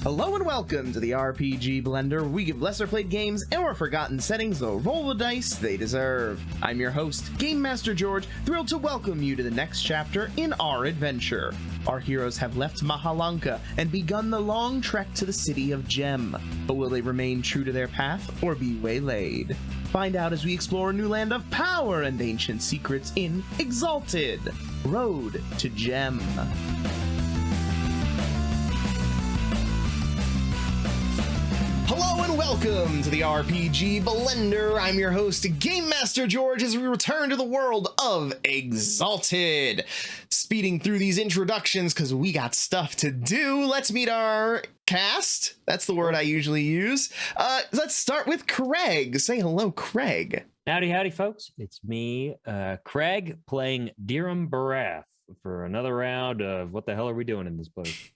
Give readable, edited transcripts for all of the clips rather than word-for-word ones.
Hello and welcome to the RPG Blender, where we give lesser played games and more forgotten settings the roll of the dice they deserve. I'm your host, Game Master George, thrilled to welcome you to the next chapter in our adventure. Our heroes have left Mahalanka and begun the long trek to the city of Gem. But will they remain true to their path or be waylaid? Find out as we explore a new land of power and ancient secrets in Exalted, Road to Gem. Hello and welcome to the RPG Blender. I'm your host, Game Master George, as we return to the world of Exalted. Speeding through these introductions because we got stuff to do. Let's meet our cast. That's the word I usually use. Let's start with Craig. Say hello, Craig. Howdy, folks. It's me, Craig, playing Dirham Barath for another round of what the hell are we doing in this place?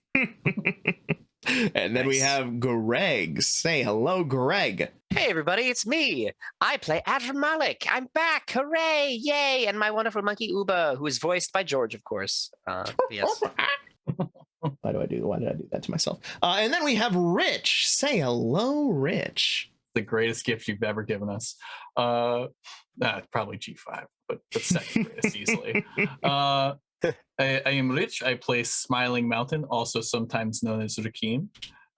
And then we have Greg. Say hello, Greg. Hey everybody, it's me. I play Adram Malik. I'm back. Hooray! Yay! And my wonderful monkey Uba, who is voiced by George, of course. Yes. Why did I do that to myself? And then we have Rich. Say hello, Rich. The greatest gift you've ever given us. Probably G5, but second greatest easily. I am Rich. I play Smiling Mountain, also sometimes known as Rakim.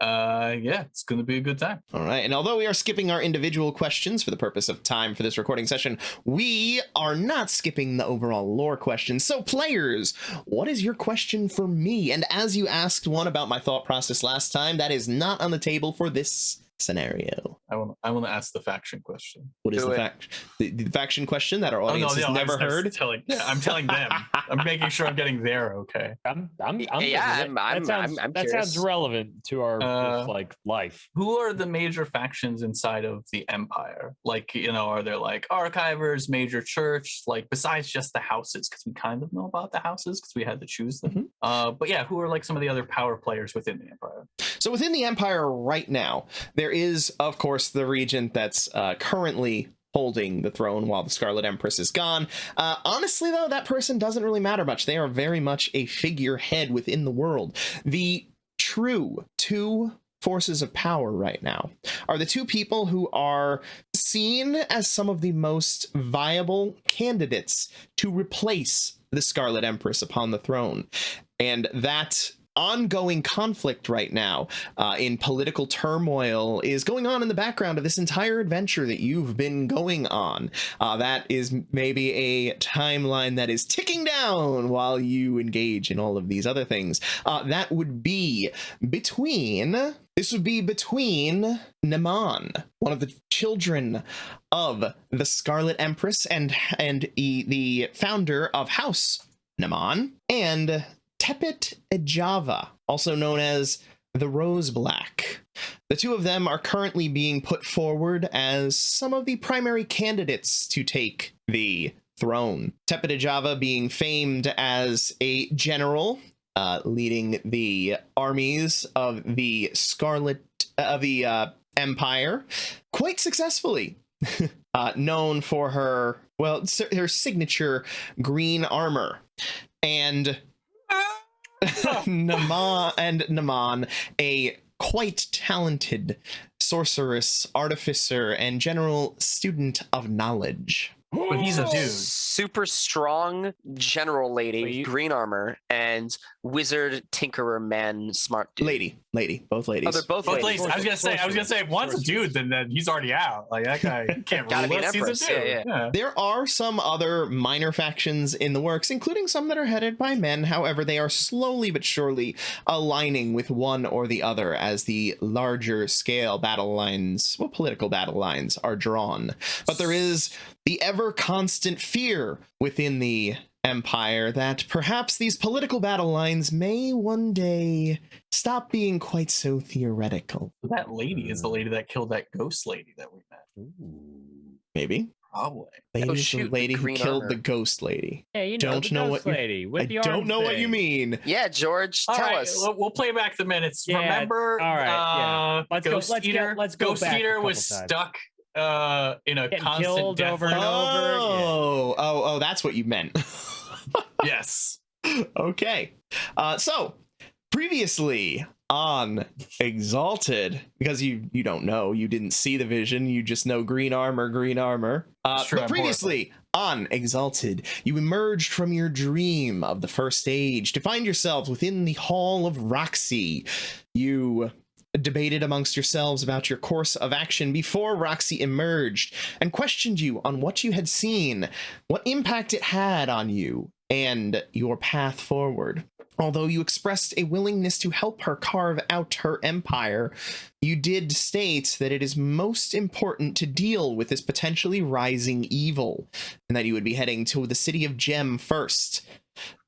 It's going to be a good time. All right. And although we are skipping our individual questions for the purpose of time for this recording session, we are not skipping the overall lore questions. So players, what is your question for me? And as you asked one about my thought process last time, that is not on the table for this scenario. I want to ask the faction question. What is the faction question that our audience has never heard? I'm telling them. I'm making sure I'm getting there. Okay. I'm that sounds relevant to our life. Who are the major factions inside of the Empire? Like, are there like archivers, major church? Like besides just the houses, because we kind of know about the houses because we had to choose them. But yeah, who are like some of the other power players within the Empire? So within the Empire right now, there is, of course, the regent that's currently holding the throne while the Scarlet Empress is gone. Honestly, though, that person doesn't really matter much. They are very much a figurehead within the world. The true two forces of power right now are the two people who are seen as some of the most viable candidates to replace the Scarlet Empress upon the throne. And that ongoing conflict right now in political turmoil is going on in the background of this entire adventure that you've been going on. That is maybe a timeline that is ticking down while you engage in all of these other things. That would be between Naman, one of the children of the Scarlet Empress and the founder of House Naman, and Tepet Ejava, also known as the Rose Black. The two of them are currently being put forward as some of the primary candidates to take the throne. Tepet Ejava being famed as a general leading the armies of the Empire quite successfully. Known for her signature green armor. And Naman, a quite talented sorceress, artificer, and general student of knowledge. But he's a dude. Super strong general lady, green armor, and wizard tinkerer man, smart dude. Lady, both ladies. Oh, they're both ladies. I was gonna say, if one's a dude, then he's already out. Like that guy can't Gotta be rule an us. He's empress. a dude. Yeah. There are some other minor factions in the works, including some that are headed by men. However, they are slowly but surely aligning with one or the other as the larger scale political battle lines are drawn. But there is the ever constant fear within the Empire that perhaps these political battle lines may one day stop being quite so theoretical. That lady is the lady that killed that ghost lady that we met. Maybe. Probably. Lady's the lady who killed the ghost lady. Yeah, the ghost lady with the arm don't know what you mean. Yeah, George, tell us. We'll play back the minutes. Yeah, Remember, all right, yeah. Ghost Eater? Let's go Ghost back Eater was stuck in a constant killed death over and loop. over. Oh, that's what you meant. Yes. Okay. So Previously on Exalted, because you don't know, you didn't see the vision, you just know green armor. Sure, But I'm previously on Exalted, you emerged from your dream of the first age to find yourselves within the Hall of Roxy. You debated amongst yourselves about your course of action before Roxy emerged and questioned you on what you had seen, what impact it had on you, and your path forward. Although you expressed a willingness to help her carve out her empire, you did state that it is most important to deal with this potentially rising evil, and that you would be heading to the city of Gem first,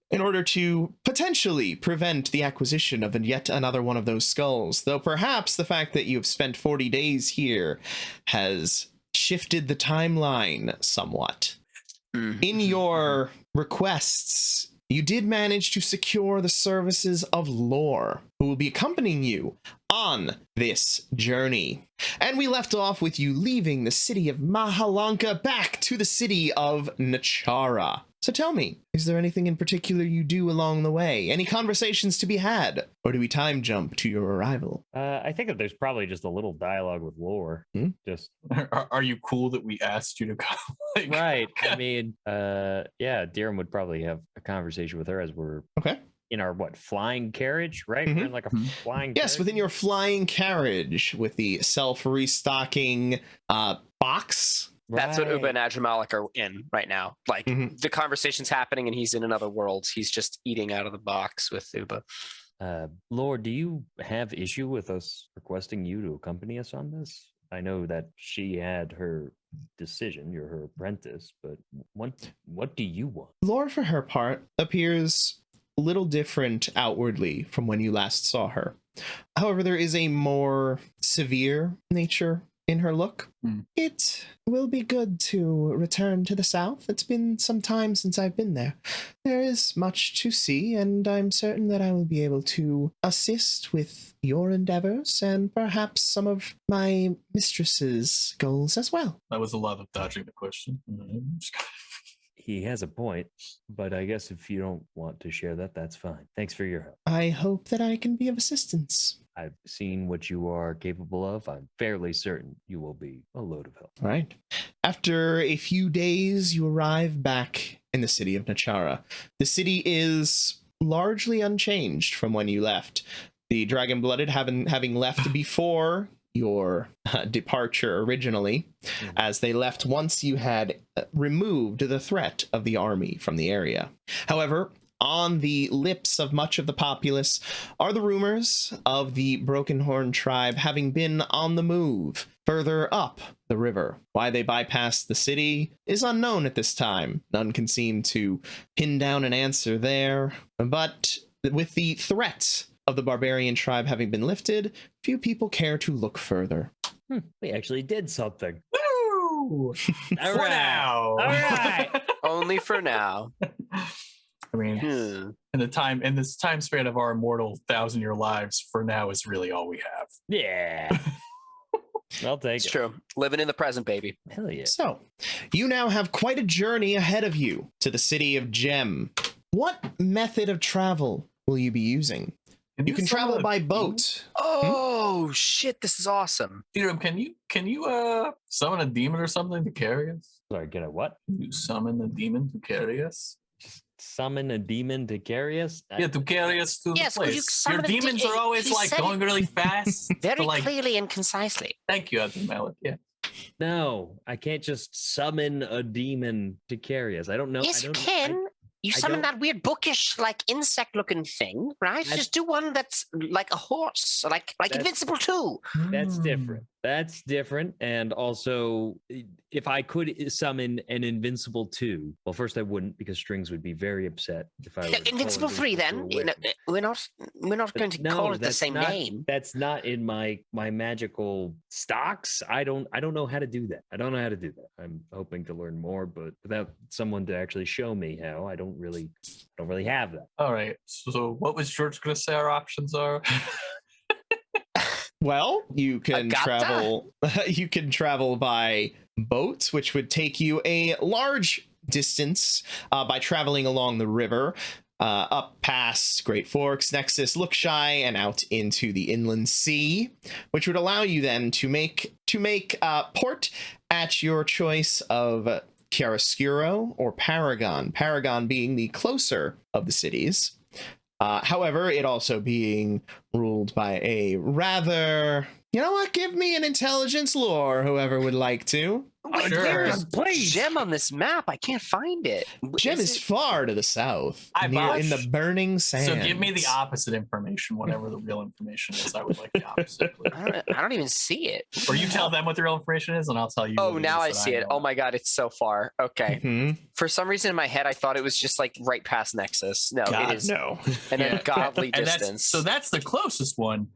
in order to potentially prevent the acquisition of yet another one of those skulls, though perhaps the fact that you have spent 40 days here has shifted the timeline somewhat. In your requests, you did manage to secure the services of Lore, who will be accompanying you on this journey. And we left off with you leaving the city of Mahalanka back to the city of Nachara. So tell me, is there anything in particular you do along the way? Any conversations to be had? Or do we time jump to your arrival? I think that there's probably just a little dialogue with Lore. Just Are you cool that we asked you to come? Like, right. I mean, yeah, Dirham would probably have a conversation with her as we're Okay. in our flying carriage, right? We're in like a flying Yes, carriage? within your flying carriage with the self-restocking box. That's what Uba Right. and Adramalik are in right now. Like Mhm. the conversation's happening and he's in another world. He's just eating out of the box with Uba. Lord, do you have issue with us requesting you to accompany us on this? I know that she had her decision, you're her apprentice, but what do you want? Lore, for her part, appears a little different outwardly from when you last saw her. However, there is a more severe nature in her look. It will be good to return to the south. It's been some time since I've been there. There is much to see, and I'm certain that I will be able to assist with your endeavors and perhaps some of my mistress's goals as well. that was a lot of dodging the question. He has a point, but I guess if you don't want to share that, that's fine. Thanks for your help. I hope that I can be of assistance. I've seen what you are capable of. I'm fairly certain you will be a load of help. All right. After a few days, you arrive back in the city of Nachara. The city is largely unchanged from when you left. The Dragon-Blooded having left before your departure originally, as they left once you had removed the threat of the army from the area. However, on the lips of much of the populace are the rumors of the Broken Horn tribe having been on the move further up the river. Why they bypassed the city is unknown at this time. None can seem to pin down an answer there. But with the threat of the barbarian tribe having been lifted, few people care to look further. We actually did something. Woo! All For right. now. All right. Only for now. I mean, in this time span of our immortal 1,000-year lives, for now is really all we have. Yeah. I'll take It's it. true. Living in the present, baby. Hell yeah. So, you now have quite a journey ahead of you to the city of Gem. What method of travel will you be using? You can travel by boat. Oh shit! This is awesome. Dirham, can you summon a demon or something to carry us? Sorry, can I what? Can you summon a demon to carry us? Just summon a demon to carry us? Yeah, to carry us to Yes, the could you place. summon Your a demons de- are always he like said going really fast. Very to, like, clearly and concisely. Thank you, Admiral Malik. Yeah. No, I can't just summon a demon to carry us. I don't know. Yes, I you don't, can. You I summon don't- that weird bookish, like insect-looking thing, right? That's- Just do one that's like a horse, like That's- Invincible 2. That's Hmm. different. That's different. And also, if I could summon an Invincible 2, well, first I wouldn't, because Strings would be very upset if I were to call Invincible 3, then. Invincible 2 away. We're not going to No, call it the that's same not- name. That's not in my magical stocks. I don't know how to do that. I don't know how to do that. I'm hoping to learn more, but without someone to actually show me how, I don't really have that. All right. So what was George going to say our options are? Well, you can Agata. travel. You can travel by boat, which would take you a large distance by traveling along the river. up past Great Forks, Nexus, Lookshy, and out into the Inland Sea, which would allow you then to make port at your choice of Chiaroscuro or Paragon. Paragon being the closer of the cities. However, it also being ruled by a rather, you know what, give me an intelligence lore, whoever would like to. Wait, Sure. there's Please. gem on this map. I can't find it. Gem is it- far to the south, I in the botched. burning sands. So give me the opposite information, whatever the real information is. I would like the opposite, please. I don't even see it. Or you tell them what the real information is, and I'll tell you. Oh, what it now is I that see it. know. Oh my god, it's so far. Okay. Mhm. For some reason in my head, I thought it was just like right past Nexus. No, God, it is no. an Yeah. ungodly And distance. that's the closest one.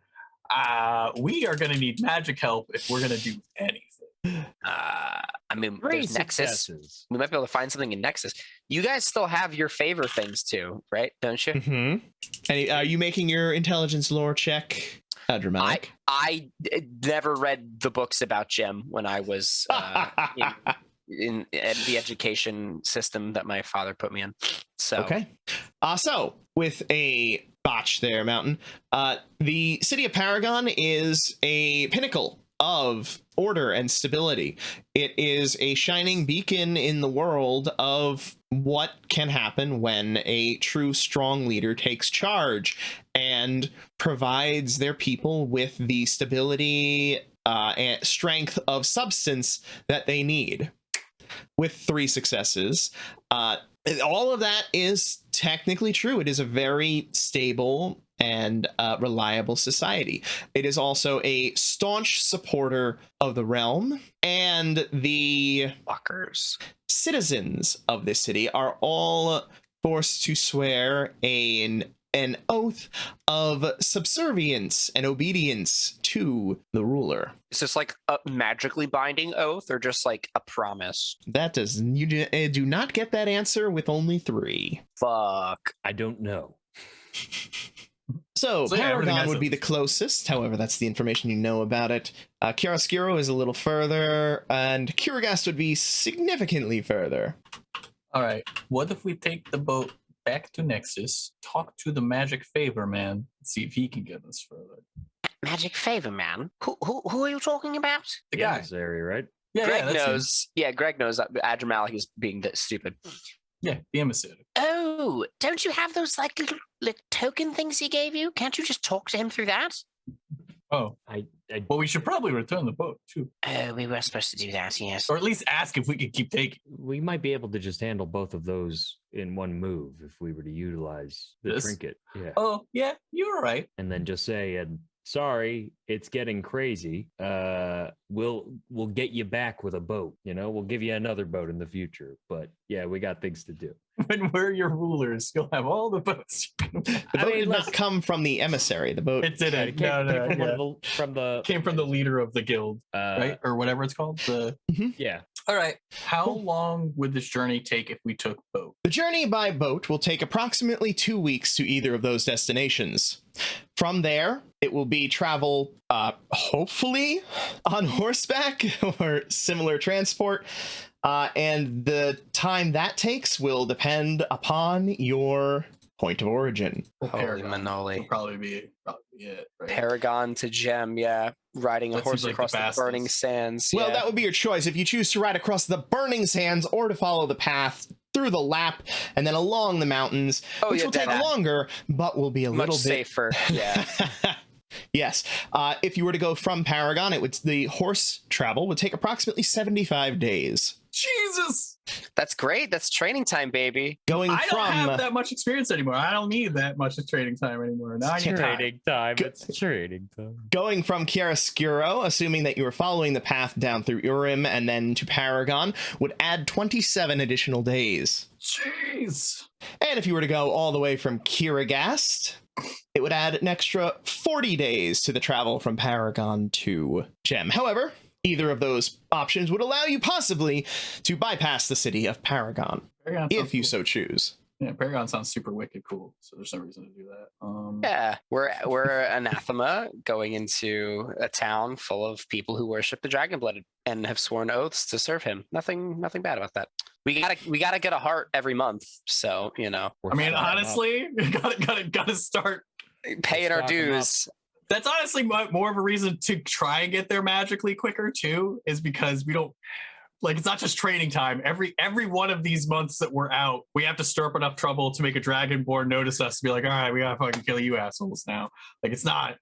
We are going to need magic help if we're going to do anything. I mean, Three there's Nexus. successes. We might be able to find something in Nexus. You guys still have your favor things too, right? Don't you? Mm-hmm. And are you making your intelligence lore check, Dramatic? I never read the books about Gem when I was in the education system that my father put me in. So Okay. So with a botch there, Mountain, the city of Paragon is a pinnacle of order and stability. It is a shining beacon in the world of what can happen when a true strong leader takes charge and provides their people with the stability and strength of substance that they need. With 3 successes, all of that is technically true. It is a very stable and reliable society. It is also a staunch supporter of the realm, and the fuckers. citizens of this city are all forced to swear an oath of subservience and obedience to the ruler. Is this like a magically binding oath or just like a promise? That does you do not get that answer with only 3. Fuck. I don't know. So So, yeah, everything Paragon has would be the closest. However, that's the information you know about it. Chiaroscuro is a little further, and Kuragast would be significantly further. All right. What if we take the boat back to Nexus, talk to the magic favor man, and see if he can get us further? Magic favor man? Who are you talking about? The Yeah, guy. this area, right? Yeah, Greg that's him. knows. Yeah, Greg knows that Adramalik is being stupid. Yeah, the emissary. Oh, don't you have those like little token things he gave you? Can't you just talk to him through that? Oh, I well, we should probably return the boat too, Oh, we were supposed to do that, yes. or at least ask if we could keep taking. we might be able to just handle both of those in one move if we were to utilize the This? trinket. Yeah. Oh, yeah, you're right. And then just say, and sorry, it's getting crazy. We'll get you back with a boat. You know, we'll give you another boat in the future. But yeah, we got things to do. When we're your rulers, you'll have all the boats. The boat did not come from the emissary. The boat It didn't. It came, No, came from, yeah. from the Came from the leader of the guild, right, or whatever it's called. The Yeah. all right. How Cool. long would this journey take if we took boat? The journey by boat will take approximately 2 weeks to either of those destinations. From there, it will be travel, hopefully on horseback or similar transport. And the time that takes will depend upon your point of origin. Holy Paragon Manoli. would probably be it. Right? Paragon to Gem, yeah. Riding a That horse seems like across the the burning fastest. sands. Well, yeah. that would be your choice if you choose to ride across the burning sands or to follow the path through the lap and then along the mountains, Oh, which yeah, will take that- longer, but will be a much little bit safer. Yeah. Yes. If you were to go from Paragon, the horse travel would take approximately 75 days. Jesus, That's great. That's training time, baby. Going I don't have from that much experience anymore. I don't need that much of training time anymore. Now I need time. time. Good. It's trading time. going from Chiaroscuro, assuming that you were following the path down through Urim and then to Paragon, would add 27 additional days. Jeez. And if you were to go all the way from Kiragast, it would add an extra 40 days to the travel from Paragon to Gem. However, either of those options would allow you possibly to bypass the city of Paragon, Paragon if sounds you cool. so choose. Yeah, Paragon sounds super wicked cool, so there's no reason to do that. Yeah, we're anathema going into a town full of people who worship the Dragonblood and have sworn oaths to serve him. Nothing bad about that. We gotta get a heart every month, so I mean, honestly, gotta start paying our stock 'em dues. That's honestly more of a reason to try and get there magically quicker too, is because we don't like, it's not just training time. Every one of these months that we're out, we have to stir up enough trouble to make a Dragonborn notice us and be like, all right, we gotta fucking kill you assholes now. Like, it's not.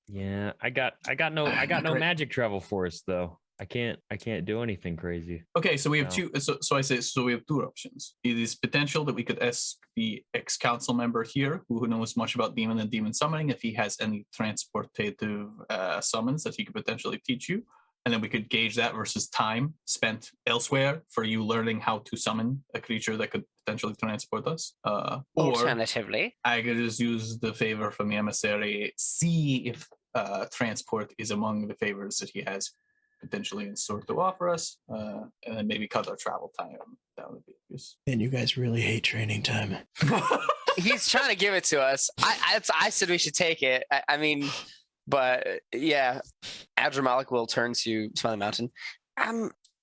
Yeah, I got no Great. magic travel force though. I can't do anything crazy. Okay, so we have No. two. So we have two options. It is potential that we could ask the ex-council member here, who knows much about demon and demon summoning, if he has any transportative summons that he could potentially teach you, and then we could gauge that versus time spent elsewhere for you learning how to summon a creature that could potentially transport us. Or Alternatively, I could just use the favor from the emissary, see if transport is among the favors that he has potentially in store to offer us, and then maybe cut our travel time. That would be use. And you guys really hate training time. he's trying to give it to us. I said we should take it. I mean, but yeah, Adramalik will turn to Smiling Mountain.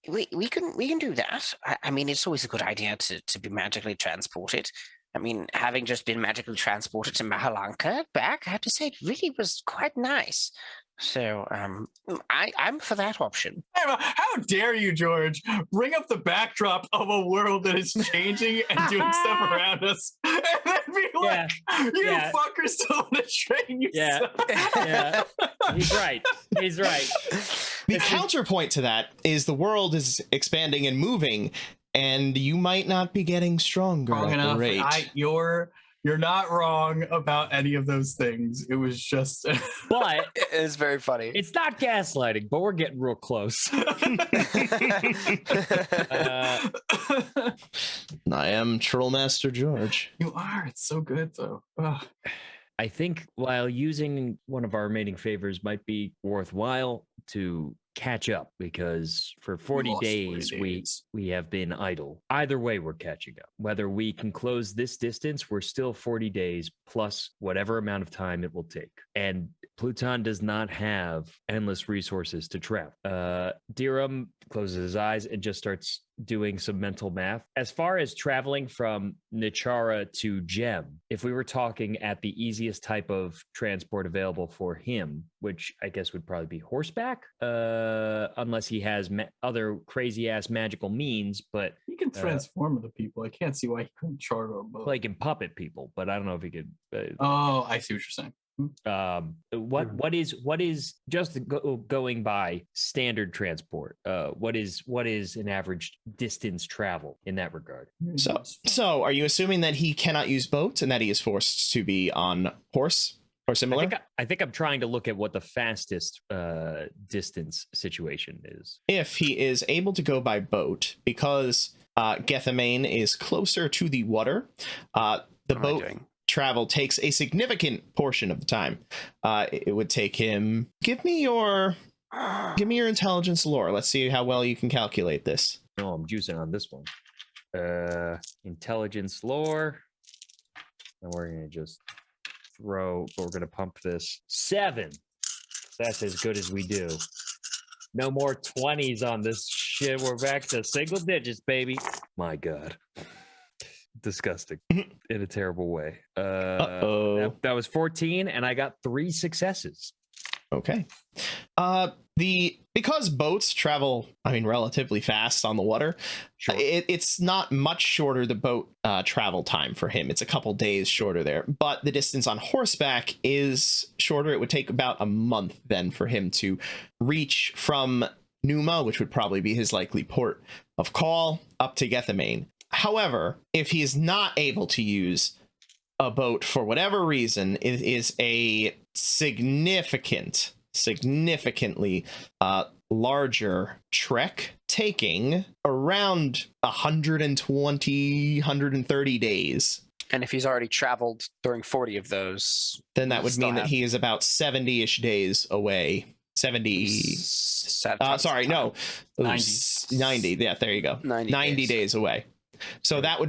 We can do that. I mean, it's always a good idea to be magically transported. I mean, having just been magically transported to Mahalanka back, I have to say it really was quite nice. So I'm for that option. How dare you, George, bring up the backdrop of a world that is changing and doing stuff around us, and then be like, "You fuckers don't want to train yourself." Yeah, he's right. The counterpoint to that is the world is expanding and moving, and you might not be getting stronger Wrong at enough. the rate. You're not wrong about any of those things. It was just. But It is very funny. it's not gaslighting, but we're getting real close. I am Trollmaster George. You are. It's so good, though. Ugh. I think while using one of our remaining favors might be worthwhile to catch up, because for 40 lost 40 days days. we have been idle. Either way, we're catching up. Whether we can close this distance, we're still 40 days plus whatever amount of time it will take. And Pluton does not have endless resources to travel. Dirham closes his eyes and just starts doing some mental math. As far as traveling from Nichara to Gem, if we were talking at the easiest type of transport available for him, which I guess would probably be horseback, unless he has other crazy ass magical means, but He can transform into people. I can't see why he couldn't charter a boat. like can puppet people, but I don't know if he could. Oh, I see what you're saying. What is just going by standard transport? What is an average distance travel in that regard? So are you assuming that he cannot use boats and that he is forced to be on horse or similar? I think I'm trying to look at what the fastest distance situation is. If he is able to go by boat, because Gethamane is closer to the water, the boat travel takes a significant portion of the time. It would take him. Give me your intelligence lore. Let's see how well you can calculate this. No, I'm juicing on this one. Intelligence lore. And we're gonna just we're gonna pump this 7. That's as good as we do. No more 20s on this shit. We're back to single digits, baby. My God. Disgusting in a terrible way. That was 14 and I got 3 successes. Okay. Because boats travel, relatively fast on the water, Sure. It's not much shorter the boat travel time for him. It's a couple days shorter there, but the distance on horseback is shorter. It would take about a month then for him to reach from Numa, which would probably be his likely port of call, up to Gethamane. However, if he is not able to use a boat for whatever reason, it is a significantly larger trek, taking around 130 days. And if he's already traveled during 40 of those, Then that would mean that he is about 70-ish days away. 70. Sorry, no. 90. 90. Yeah, there you go. 90 days away. So that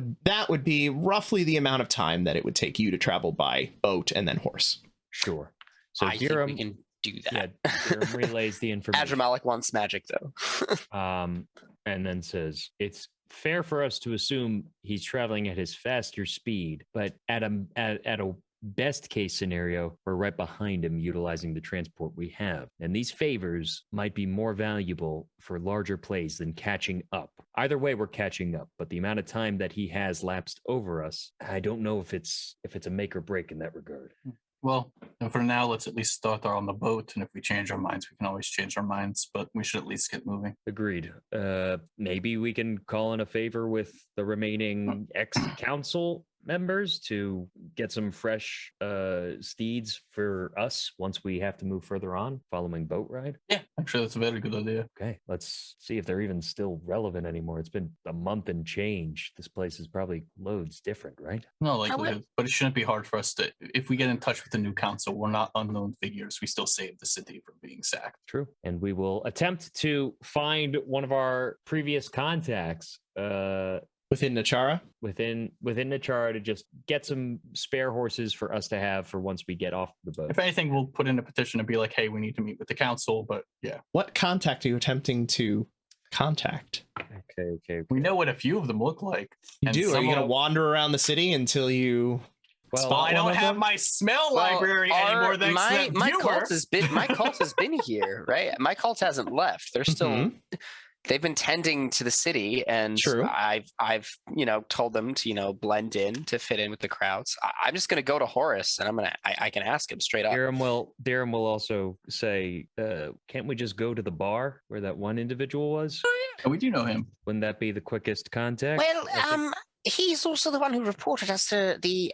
would be roughly the amount of time that it would take you to travel by boat and then horse. Sure. So I think we can do that. Yeah, Hiram relays the information. Adramalik wants magic, though. And then says, it's fair for us to assume he's traveling at his faster speed, but at a best case scenario, we're right behind him utilizing the transport we have. And these favors might be more valuable for larger plays than catching up. Either way, we're catching up, but the amount of time that he has lapsed over us, I don't know if it's a make or break in that regard. Well, for now, let's at least start on the boat, and if we change our minds, we can always change our minds, but we should at least get moving. Agreed. Maybe we can call in a favor with the remaining ex-council members to get some fresh steeds for us once we have to move further on following boat ride. Yeah, actually, that's a very good idea. Okay, let's see if they're even still relevant anymore. It's been a month and change. This place is probably loads different, right? No likelihood, but it shouldn't be hard for us to, if we get in touch with the new council, we're not unknown figures. We still save the city from being sacked. True. And we will attempt to find one of our previous contacts Within Nachara? within Nachara to just get some spare horses for us to have for once we get off the boat. If anything, we'll put in a petition and be like, hey, we need to meet with the council, but yeah. What contact are you attempting to contact? Okay. We know what a few of them look like. You and do? Are some you going to of- wander around the city until you... Well, Well, I one don't of have them? my smell library anymore thanks to that my viewer. cult has been here, right? My cult hasn't left. They're still Mhm. they've been tending to the city, and True. I've told them to blend in to fit in with the crowds. I'm just gonna go to Horace, and I can ask him straight up. Darren will also say, can't we just go to the bar where that one individual was? Oh, we do know him. Wouldn't that be the quickest contact? Well, I think- he's also the one who reported us to the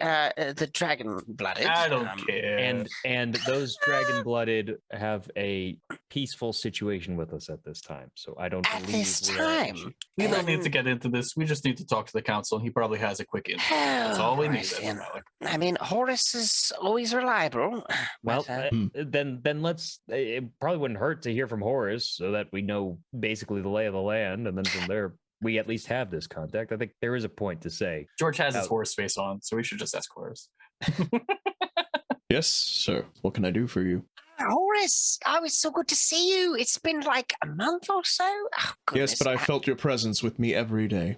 dragon blooded. I don't care. and those dragon blooded have a peaceful situation with us at this time, so I don't At believe this we are an time? issue. We don't need to get into this. We just need to talk to the council, and he probably has a quick in. That's all we need. Right, That's then. Malik. I mean, Horace is always reliable. Well, but, then let's. It probably wouldn't hurt to hear from Horace so that we know basically the lay of the land, and then from there we at least have this contact. I think there is a point to say. George has his Oh. horse face on, so we should just ask Horace. Yes, sir. What can I do for you? Horace, oh, it's so good to see you. It's been like a month or so. Oh, Yes, but I goodness. felt your presence with me every day.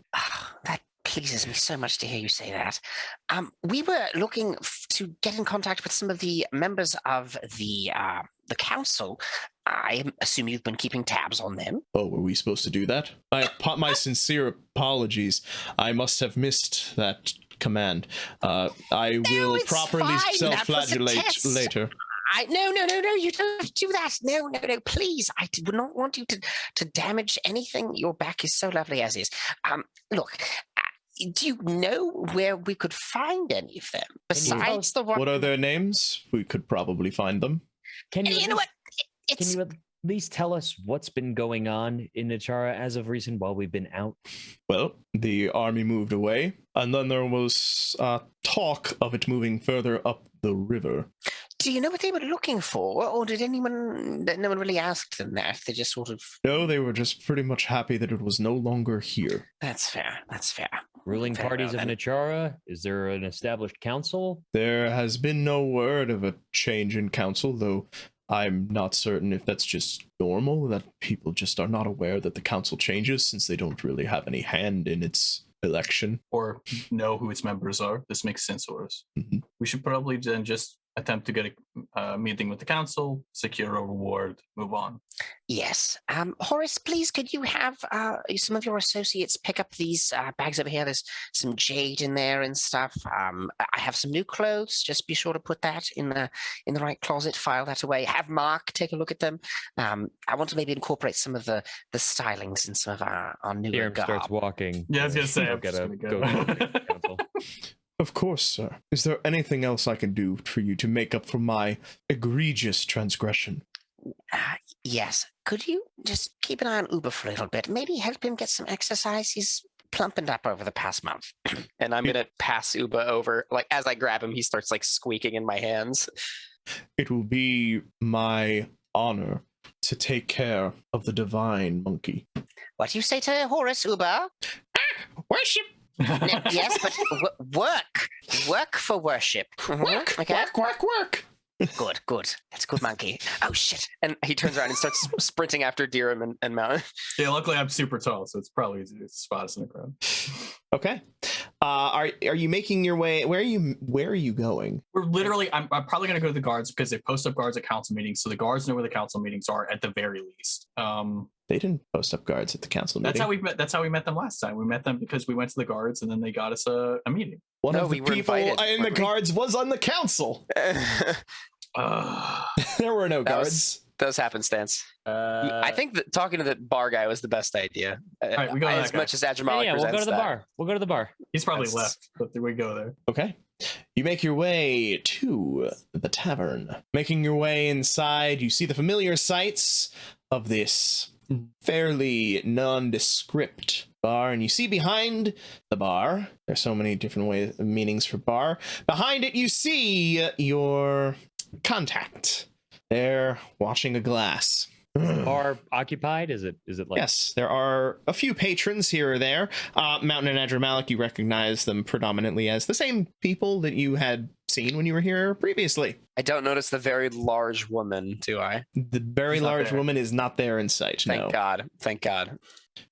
That pleases me so much to hear you say that. We were looking to get in contact with some of the members of the council. I assume you've been keeping tabs on them. Oh, were we supposed to do that? My sincere apologies. I must have missed that command. I will it's properly fine. That was a self-flagellate test. later. No, you don't have to do that. No, please. I would not want you to damage anything. Your back is so lovely as is. Look, do you know where we could find any of them besides the one? What are their names? We could probably find them. Can you? You know what? Can you at least tell us what's been going on in Nachara as of recent while we've been out? Well, the army moved away, and then there was talk of it moving further up the river. Do you know what they were looking for, or did no one really ask them that? They just sort of. No, they were just pretty much happy that it was no longer here. That's fair. Ruling Very parties well, of then. Nachara? Is there an established council? There has been no word of a change in council, though I'm not certain if that's just normal, that people just are not aware that the council changes since they don't really have any hand in its election. Or know who its members are. This makes sense, Horace. Mhm. We should probably then just attempt to get a meeting with the council, secure a reward, move on. Yes. Horace, please, could you have some of your associates pick up these bags over here? There's some jade in there and stuff. I have some new clothes. Just be sure to put that in the right closet. File that away. Have Mark take a look at them. I want to maybe incorporate some of the stylings in some of our newer Darren starts garb. walking. Yeah, I was gonna say, I'm Gotta just go gonna to go. the council. Of course, sir. Is there anything else I can do for you to make up for my egregious transgression? Yes. Could you just keep an eye on Uber for a little bit? Maybe help him get some exercise. He's plumpened up over the past month. And I'm gonna pass Uba over. Like as I grab him, he starts like squeaking in my hands. It will be my honor to take care of the divine monkey. What do you say to Horace, Uba? Worship Yes, but work for worship. Work, Okay. work. Good. That's good, monkey. Oh shit! And he turns around and starts sprinting after Dirham and Mountain. Yeah, luckily I'm super tall, so it's probably easy to spot us in the crowd. Okay. Are you making your way? Where are you going? We're literally. I'm probably gonna go to the guards because they post up guards at council meetings, so the guards know where the council meetings are at the very least. They didn't post up guards at the council meeting. That's how we met them last time. We met them because we went to the guards, and then they got us a meeting. One No, of the we were people invited, in the weren't we? guards was on the council. There were no guards. That was happenstance. I think that talking to the bar guy was the best idea. right, we go to as that much as Adramalik Yeah, we'll go to the that. bar. We'll go to the bar. He's probably That's- left, but we go there. Okay. You make your way to the tavern. Making your way inside, you see the familiar sights of this fairly nondescript bar, and you see behind the bar, there's so many different meanings for bar. Behind it, you see your contact. They're washing a glass. Bar occupied? Is it like Yes, there are a few patrons here or there. Mountain and Adramalik, you recognize them predominantly as the same people that you had seen when you were here previously. I don't notice the very large woman, do I? The very She's not large there. woman is not there in sight. Thank No. God. Thank God.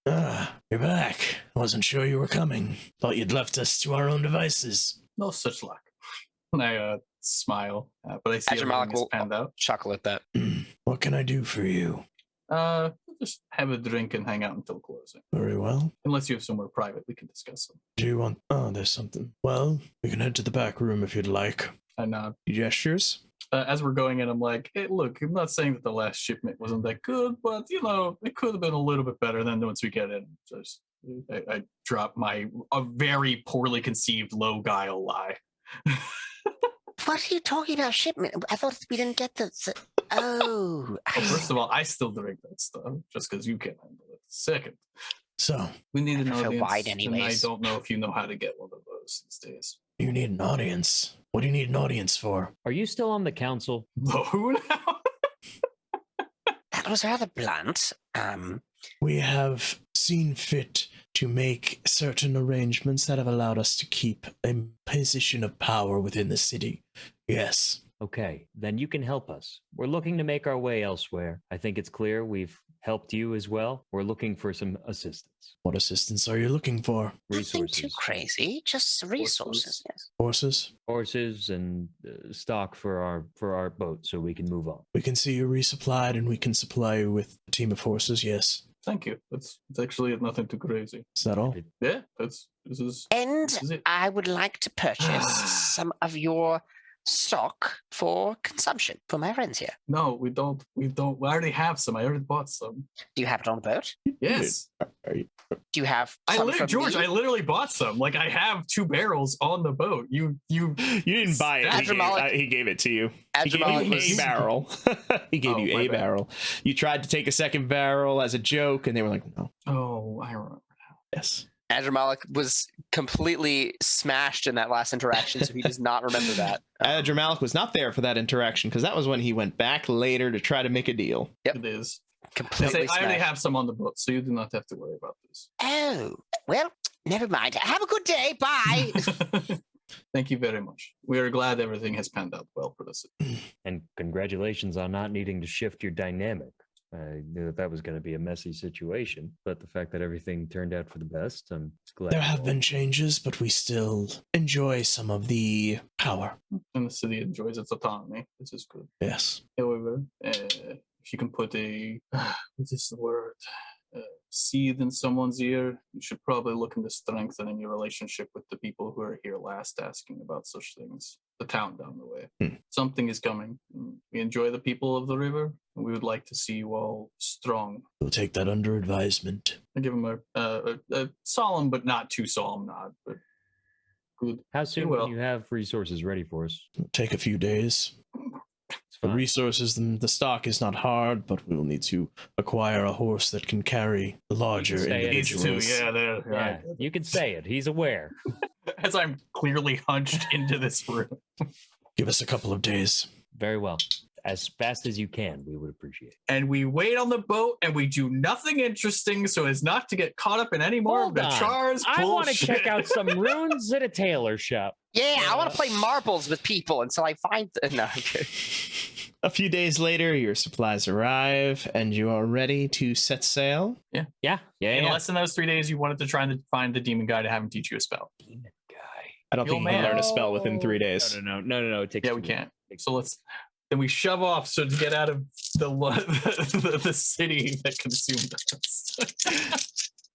You're back. Wasn't sure you were coming. Thought you'd left us to our own devices. No such luck. And I smile, but I see Adramalik everything is will panned out. chuckle at that. What can I do for you? Just have a drink and hang out until closing. Very well. Unless you have somewhere private, we can discuss them. Do you want... Oh, there's something. Well, we can head to the back room if you'd like. I nod. He gestures. As we're going in, I'm like, hey, look, I'm not saying that the last shipment wasn't that good, but, it could have been a little bit better than once we get in. Just, I drop a very poorly conceived low guile lie. What are you talking about, shipment? I thought we didn't get this. Oh. First of all, I still drink that stuff just because you can't handle it. Second, So, we need an prefer audience, wide and I anyways. don't know if you know how to get one of those these days. you need an audience. What do you need an audience for? Are you still on the council? Who now? That was rather blunt. We have seen fit to make certain arrangements that have allowed us to keep a position of power within the city. Yes. Okay, then you can help us. We're looking to make our way elsewhere. I think it's clear we've helped you as well. We're looking for some assistance. What assistance are you looking for? Nothing too Resources. crazy. Just resources. Yes. Horses? Horses and stock for our boat so we can move on. We can see you resupplied and we can supply you with a team of horses, yes. Thank you. It's actually nothing too crazy. Is that all? Yeah, this is And this is it. I would like to purchase some of your stock for consumption for my friends here. No, we don't. We already have some. I already bought some. Do you have it on the boat? Yes. Do you have I some literally, from George, me? I literally bought some. Like I have 2 barrels on the boat. You You didn't buy it. Adramalik- He gave it to you. He gave Adramalik you was- a barrel. He gave Oh, you my a bad. barrel. You tried to take a second barrel as a joke, and they were like, no. Oh, I remember. Yes. Adramalik was completely smashed in that last interaction, so he does not remember that. Adramalik was not there for that interaction because that was when he went back later to try to make a deal. Yep. It is. I Completely already smashed. have some on the boat, so you do not have to worry about this. Oh, well, never mind. Have a good day. Bye. Thank you very much. We are glad everything has panned out well for us. And congratulations on not needing to shift your dynamic. I knew that was going to be a messy situation, but the fact that everything turned out for the best, I'm glad. There have been changes, but we still enjoy some of the power. And the city enjoys its autonomy. This is good. Yes. However, if you can put a what is the word? Seed in someone's ear, you should probably look into strengthening your relationship with the people who are here last asking about such things. The town down the way. Something is coming. We enjoy the people of the river, and we would like to see you all strong. We'll take that under advisement. I give him a solemn but not too solemn nod, but good. How soon will. can you have resources ready for us? It'll take a few days. It's The fine. resources, the stock is not hard, but we'll need to acquire a horse that can carry the larger say it. These individuals. two, yeah, they're Yeah, right. you can say it. He's aware. As I'm clearly hunched into this room. Give us a couple of days. Very well. as fast as you can, we would appreciate it. And we wait on the boat and we do nothing interesting so as not to get caught up in any more of the Char's I want to bullshit. check out some runes at a tailor shop. Yeah, I want to play marbles with people until I find. No, I'm kidding. A few days later, your supplies arrive, and you are ready to set sail. Yeah. In less than those 3 days, you wanted to try and find the demon guy to have him teach you a spell. Demon guy. I don't think you can learn a spell within 3 days. No. It takes. Yeah, we can't. So then we shove off so to get out of the city that consumed us.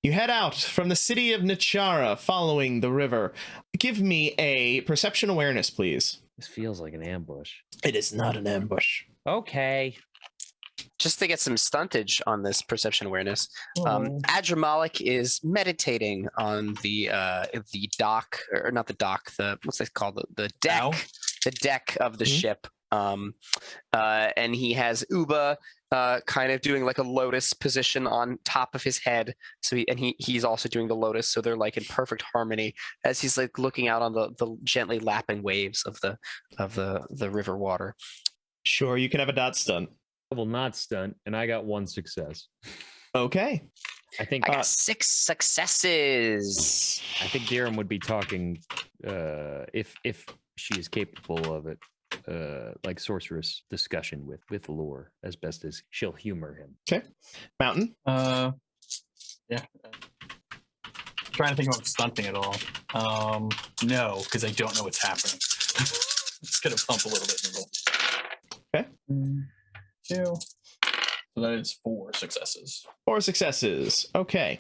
You head out from the city of Nachara, following the river. Give me a perception awareness, please. This feels like an ambush. It is not an ambush. Okay. Just to get some stuntage on this perception awareness, Oh. Adramalik is meditating on the dock, or not the dock, the what's it called, the deck, Bow? the deck of the ship. And he has Uba kind of doing like a lotus position on top of his head. So he's also doing the lotus, so they're like in perfect harmony as he's like looking out on the gently lapping waves of the river water. Sure, you can have a dot stunt. I will not stunt, and I got 1 success. Okay. I think I got 6 successes. I think Dirham would be talking if she is capable of it. Like sorceress discussion with lore as best as she'll humor him. Okay. Mountain? Yeah. Trying to think about stunting at all. No, because I don't know what's happening. Just gonna pump a little bit in the roll. Okay. 2. So that is 4 successes. 4 successes. Okay.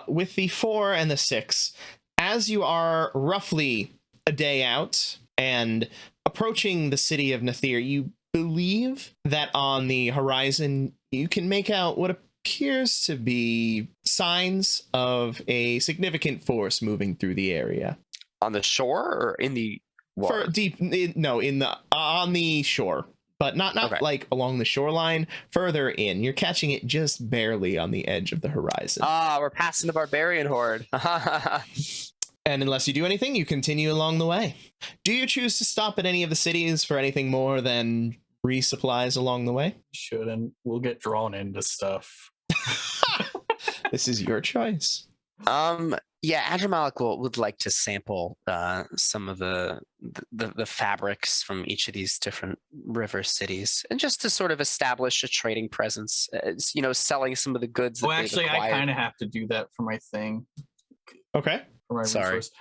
With the 4 and the 6, as you are roughly a day out and approaching the city of Nathir, you believe that on the horizon you can make out what appears to be signs of a significant force moving through the area. On the shore or in the water? On the shore, but not Okay. like along the shoreline, further in. You're catching it just barely on the edge of the horizon. We're passing the barbarian horde. And unless you do anything, you continue along the way. Do you choose to stop at any of the cities for anything more than resupplies along the way? Shouldn't. We'll get drawn into stuff. This is your choice. Yeah, Adramalik would like to sample some of the fabrics from each of these different river cities, and just to sort of establish a trading presence. Selling some of the goods. Well, actually, I kind of have to do that for my thing. Okay. For my Sorry. resource.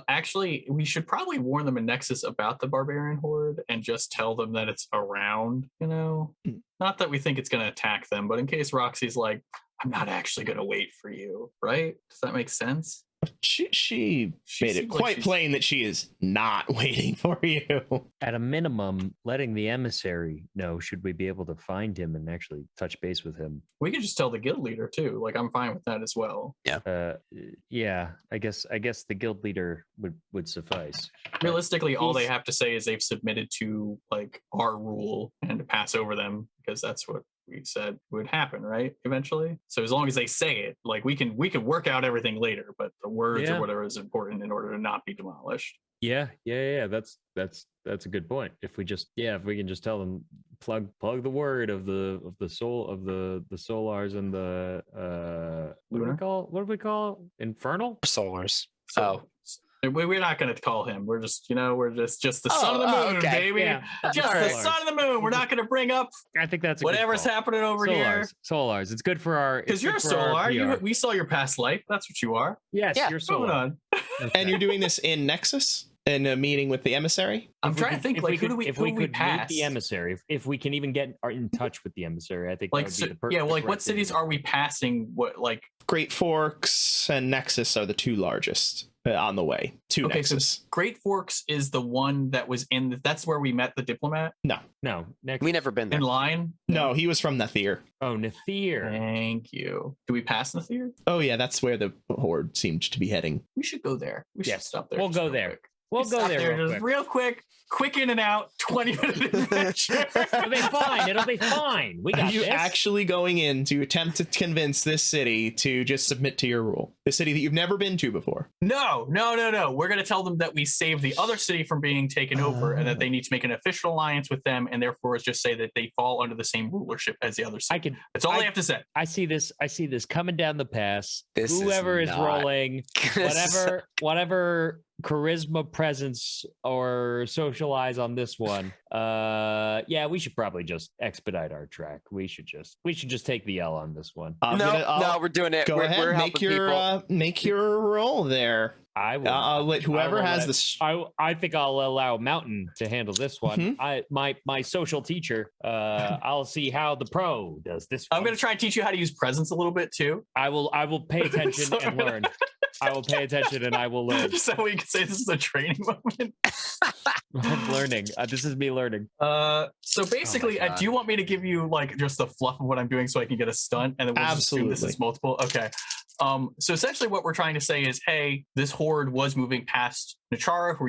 Actually, we should probably warn them in Nexus about the barbarian horde and just tell them that it's around. Not that we think it's going to attack them, but in case Roxy's like, I'm not actually going to wait for you, right? Does that make sense? She made it seemed like quite she's- plain that she is not waiting for you. At a minimum, letting the emissary know, should we be able to find him and actually touch base with him. We could just tell the guild leader too. Like, I'm fine with that as well. Yeah, I guess the guild leader would suffice. Realistically, all they He's- have to say is they've submitted to like our rule and to pass over them, because that's what we said would happen, right? Eventually. So as long as they say it, like we can work out everything later, but the words Yeah. or whatever is important in order to not be demolished. Yeah. That's a good point. If we can just tell them plug the word of the soul of the solars and the what do we call infernal Solars. So we're not going to call him. We're just the son of the moon, okay. baby. Yeah. Just the Solars. son of the moon. We're not going to bring up I think that's a whatever's good call. happening over here. Solars. It's good for our Because you're a solar. We saw your past life. That's what you are. Yes, Yeah. you're Moving solar. on. And you're doing this in Nexus, in a meeting with the emissary? I'm trying to think, like, who do we meet pass? the emissary, if we can even get in touch with the emissary, I think that Like, would so, be the perfect. yeah, well, like, what right thing cities to do. are we passing? What, like, Great Forks and Nexus are the 2 largest on the way to okay, Nexus. so Great Forks is the one that was that's where we met the diplomat No, next. We never been there. in line. No, he was from Nathir. Oh, Nathir. Thank you. Do we pass Nathir? Oh yeah, that's where the horde seemed to be heading. We should go there. We should Yes, stop there. we'll just go real there. quick. We'll go Stop there just real quick in and out, 20-minute adventure. It'll be fine. It'll be fine. We got Are you this. actually going in to attempt to convince this city to just submit to your rule? The city that you've never been to before. No. We're going to tell them that we saved the other city from being taken over and that they need to make an official alliance with them, and therefore just say that they fall under the same rulership as the other city. That's all they have to say. I see this coming down the pass. This Whoever is not- rolling, whatever charisma, presence, or socialize on this one. Yeah, we should probably just expedite our track. We should just take the L on this one. No, we're doing it. Go we're, ahead, we're make your roll there. I will. I'll let whoever has this. I think I'll allow Mountain to handle this one. My social teacher. I'll see how the pro does this one. I'm going to try and teach you how to use presence a little bit too. I will pay attention So and learn. I will pay attention and I will learn. So we can say this is a training moment. I'm learning. This is me learning. So basically, do you want me to give you like just the fluff of what I'm doing so I can get a stunt, and then we'll just assume this is multiple? Okay. So essentially, what we're trying to say is, hey, this horde was moving past Nachara, who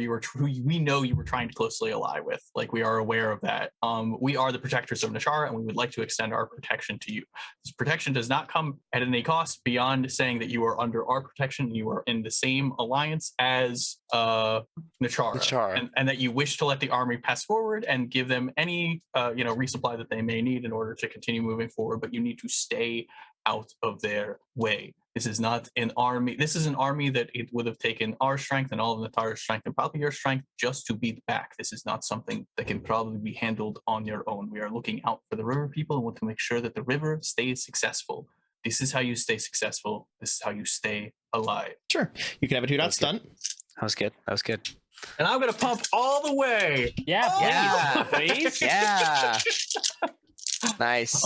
we know you were trying to closely ally with. Like, we are aware of that. We are the protectors of Nachara, and we would like to extend our protection to you. This protection does not come at any cost beyond saying that you are under our protection. You are in the same alliance as Nachara. And that you wish to let the army pass forward and give them any resupply that they may need in order to continue moving forward, but you need to stay out of their way. This is not an army. This is an army that it would have taken our strength and all of Natara's strength and probably your strength just to beat back. This is not something that can probably be handled on your own. We are looking out for the river people and want to make sure that the river stays successful. This is how you stay successful. This is how you stay alive. Sure. You can have a 2-dot stunt. That was good. And I'm going to pump all the way. Yeah, please. Yeah. Nice.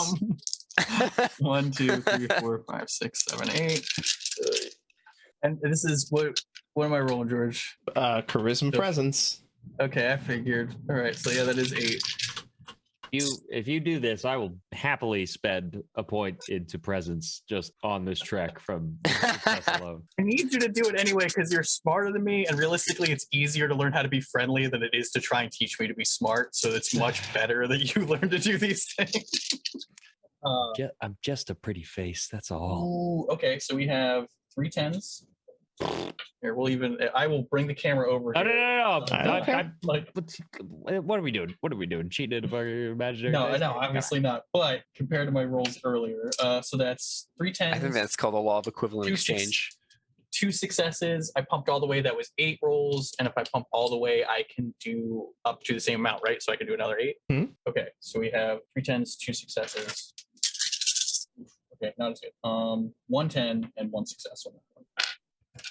1, 2, 3, 4, 5, 6, 7, 8. And this is what am I rolling, George? Charisma presence. Okay, I figured. All right, so yeah, that is 8. If you do this, I will happily spend a point into presence just on this trek from success alone. I need you to do it anyway because you're smarter than me, and realistically, it's easier to learn how to be friendly than it is to try and teach me to be smart. So it's much better that you learn to do these things. I'm just a pretty face. That's all. Ooh, okay, so we have 3 10s. Here, I will bring the camera over. No. Okay. What are we doing? Cheating of our imaginary? No, obviously not. But compared to my rolls earlier, so that's 3 10s. I think that's called the law of equivalent exchange. 2 successes. I pumped all the way. That was 8 rolls. And if I pump all the way, I can do up to the same amount, right? So I can do another 8. Mm-hmm. Okay, so we have 3 10s, 2 successes. Okay, not as good. 1 10 and 1 success on that one.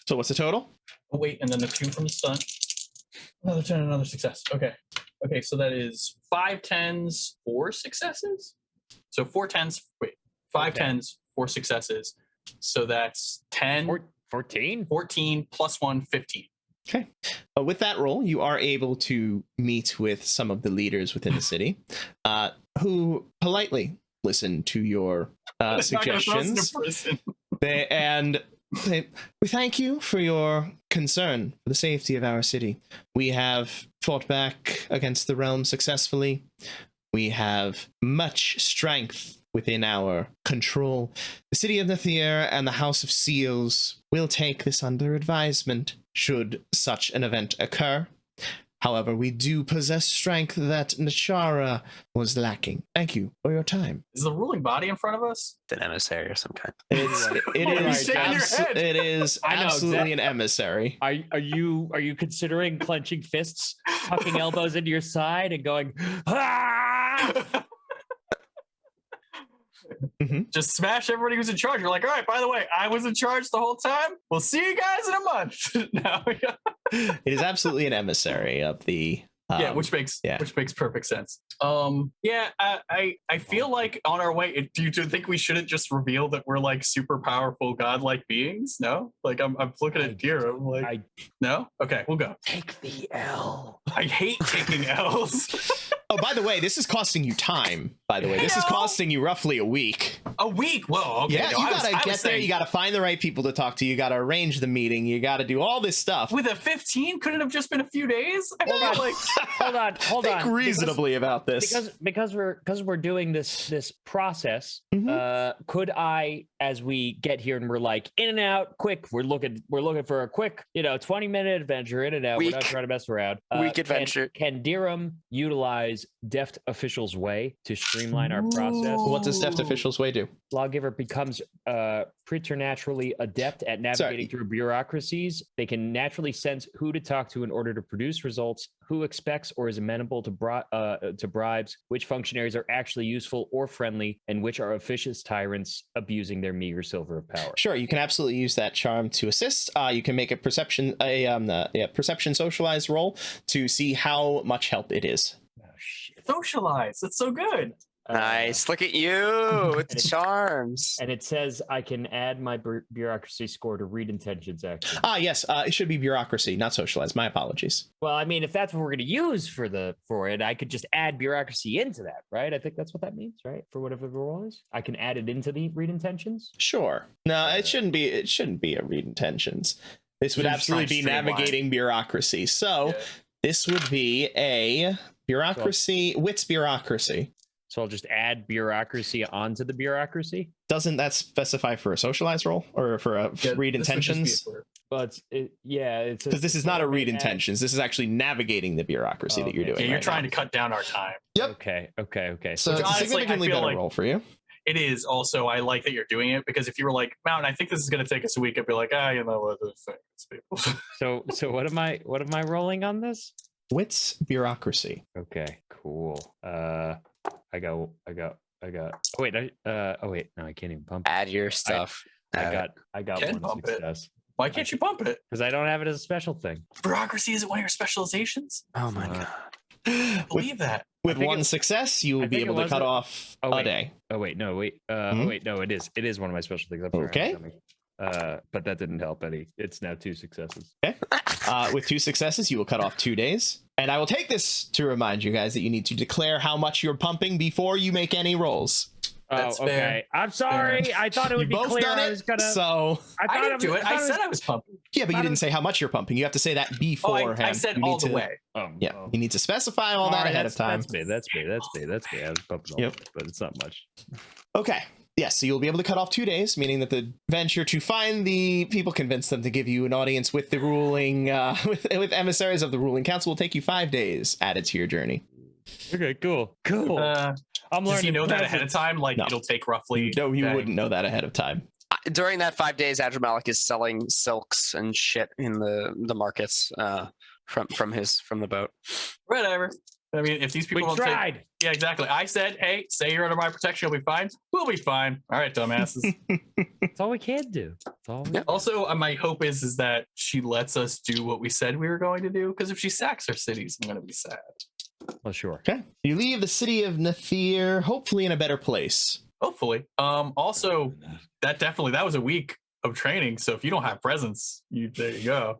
So what's the total? Oh, wait, and then the 2 from the stunt. Another 10, another success. Okay, so that is 5 10s, 4 successes. So 4 10s. Wait, 5 10s, 4 successes. So that's 10. 14? 14 plus 1, 15. Okay. With that roll, you are able to meet with some of the leaders within the city, who politely listen to your suggestions. We thank you for your concern for the safety of our city. We have fought back against the realm successfully. We have much strength within our control. The city of Nathir and the House of Seals will take this under advisement should such an event occur. However, we do possess strength that Nachara was lacking. Thank you for your time. Is the ruling body in front of us? An emissary or some kind. It is absolutely an emissary. Are you considering clenching fists, tucking elbows into your side, and going, ah! Just smash everybody who's in charge. You're like, all right, by the way, I was in charge the whole time. We'll see you guys in a month. It is absolutely an emissary of the which makes perfect sense. I feel like on our way, do you think we shouldn't just reveal that we're like super powerful godlike beings? No, like I'm looking at Deer. I'm like, no. Okay, we'll go. Take the L. I hate taking L's. Oh, by the way, this is costing you time. By the way, this is costing you roughly a week. A week? Whoa, okay. Yeah, no, you I was gotta get there. saying, You gotta find the right people to talk to. You gotta arrange the meeting. You gotta do all this stuff. with a 15, couldn't it have just been a few days? I feel like Hold Think on. reasonably about this. Because we're doing this process. Could I, as we get here and we're like in and out, quick? We're looking for a quick, 20-minute adventure in and out. We're not Week. trying to mess around. Week adventure. Can Dirham utilize Deft Official's Way to streamline our process? What does Deft Official's Way do? Lawgiver becomes preternaturally adept at navigating through bureaucracies. They can naturally sense who to talk to in order to produce results, who expects or is amenable to bribes, which functionaries are actually useful or friendly, and which are officious tyrants abusing their meager silver of power. Sure, you can absolutely use that charm to assist. You can make a perception socialized roll to see how much help it is. Oh, shit. socialize. That's so good. Nice. Look at you with the charms. And it says I can add my bureaucracy score to read intentions action. Yes, it should be bureaucracy, not socialized. My apologies. Well, I mean, if that's what we're going to use for it, I could just add bureaucracy into that, right? I think that's what that means, right? For whatever the role is, I can add it into the read intentions. Sure. No, it shouldn't be. It shouldn't be a read intentions. This would You're just absolutely trying be to streamline. navigating bureaucracy. So this would be a bureaucracy, wits bureaucracy. So I'll just add bureaucracy onto the bureaucracy. Doesn't that specify for a socialized role or for a read intentions? But it's Because this is not a read intentions. This is actually navigating the bureaucracy that you're doing. Yeah, you're right trying now. to cut down our time. Yep. Okay. So it's a honestly, I significantly feel better like- role for you. It is also, I like that you're doing it, because if you were like, Mountain, I think this is going to take us a week, I'd be like, you know what, this thing is people. So what am I rolling on this? Wits bureaucracy. Okay, cool. I got. Oh wait, no, I can't even pump it. Add your stuff. I got Can one pump it. success Why can't you bump it? because I don't have it as a special thing. Bureaucracy isn't one of your specializations? Oh my Uh, god. I believe that. With think one it- success, you I will be think it able to cut wasn't- off Oh, a wait. day. Oh wait, no, wait. Hmm? Oh wait, no, it is one of my special things. I'm sorry, Okay. but that didn't help any. It's now 2 successes. With 2 successes, you will cut off 2 days. And I will take this to remind you guys that you need to declare how much you're pumping before you make any rolls. That's oh, okay. fair. I'm sorry. I thought it would You be both clear. done I it, was gonna. so I didn't do it. I said I was pumping. yeah, but you Thought didn't say how much you're pumping. You have to say that Oh, beforehand. I said You all need the to- way. Yeah, you need to specify all that ahead of time. That's me. I was pumping all Yep. of it, but it's not much. Okay. Yes, so you'll be able to cut off 2 days, meaning that the venture to find the people, convince them to give you an audience with the ruling, with emissaries of the ruling council will take you 5 days added to your journey. Okay, cool. I'm Does learning. he know that ahead of presents. time? Like, No. it'll take roughly... No, you Dang. wouldn't know that ahead of time. During that 5 days, Adramalik is selling silks and shit in the markets from the boat. Whatever. I mean, if these people We don't take... tried. Yeah, exactly. I said, hey, say you're under my protection, you'll be fine. We'll be fine. All right, dumbasses. That's all we can do. That's all. We Yeah. Also, my hope is that she lets us do what we said we were going to do, because if she sacks our cities, I'm going to be sad. Well, sure. Okay. You leave the city of Nathir, hopefully in a better place. Hopefully. Also, that was a week of training, so if you don't have presence, there you go.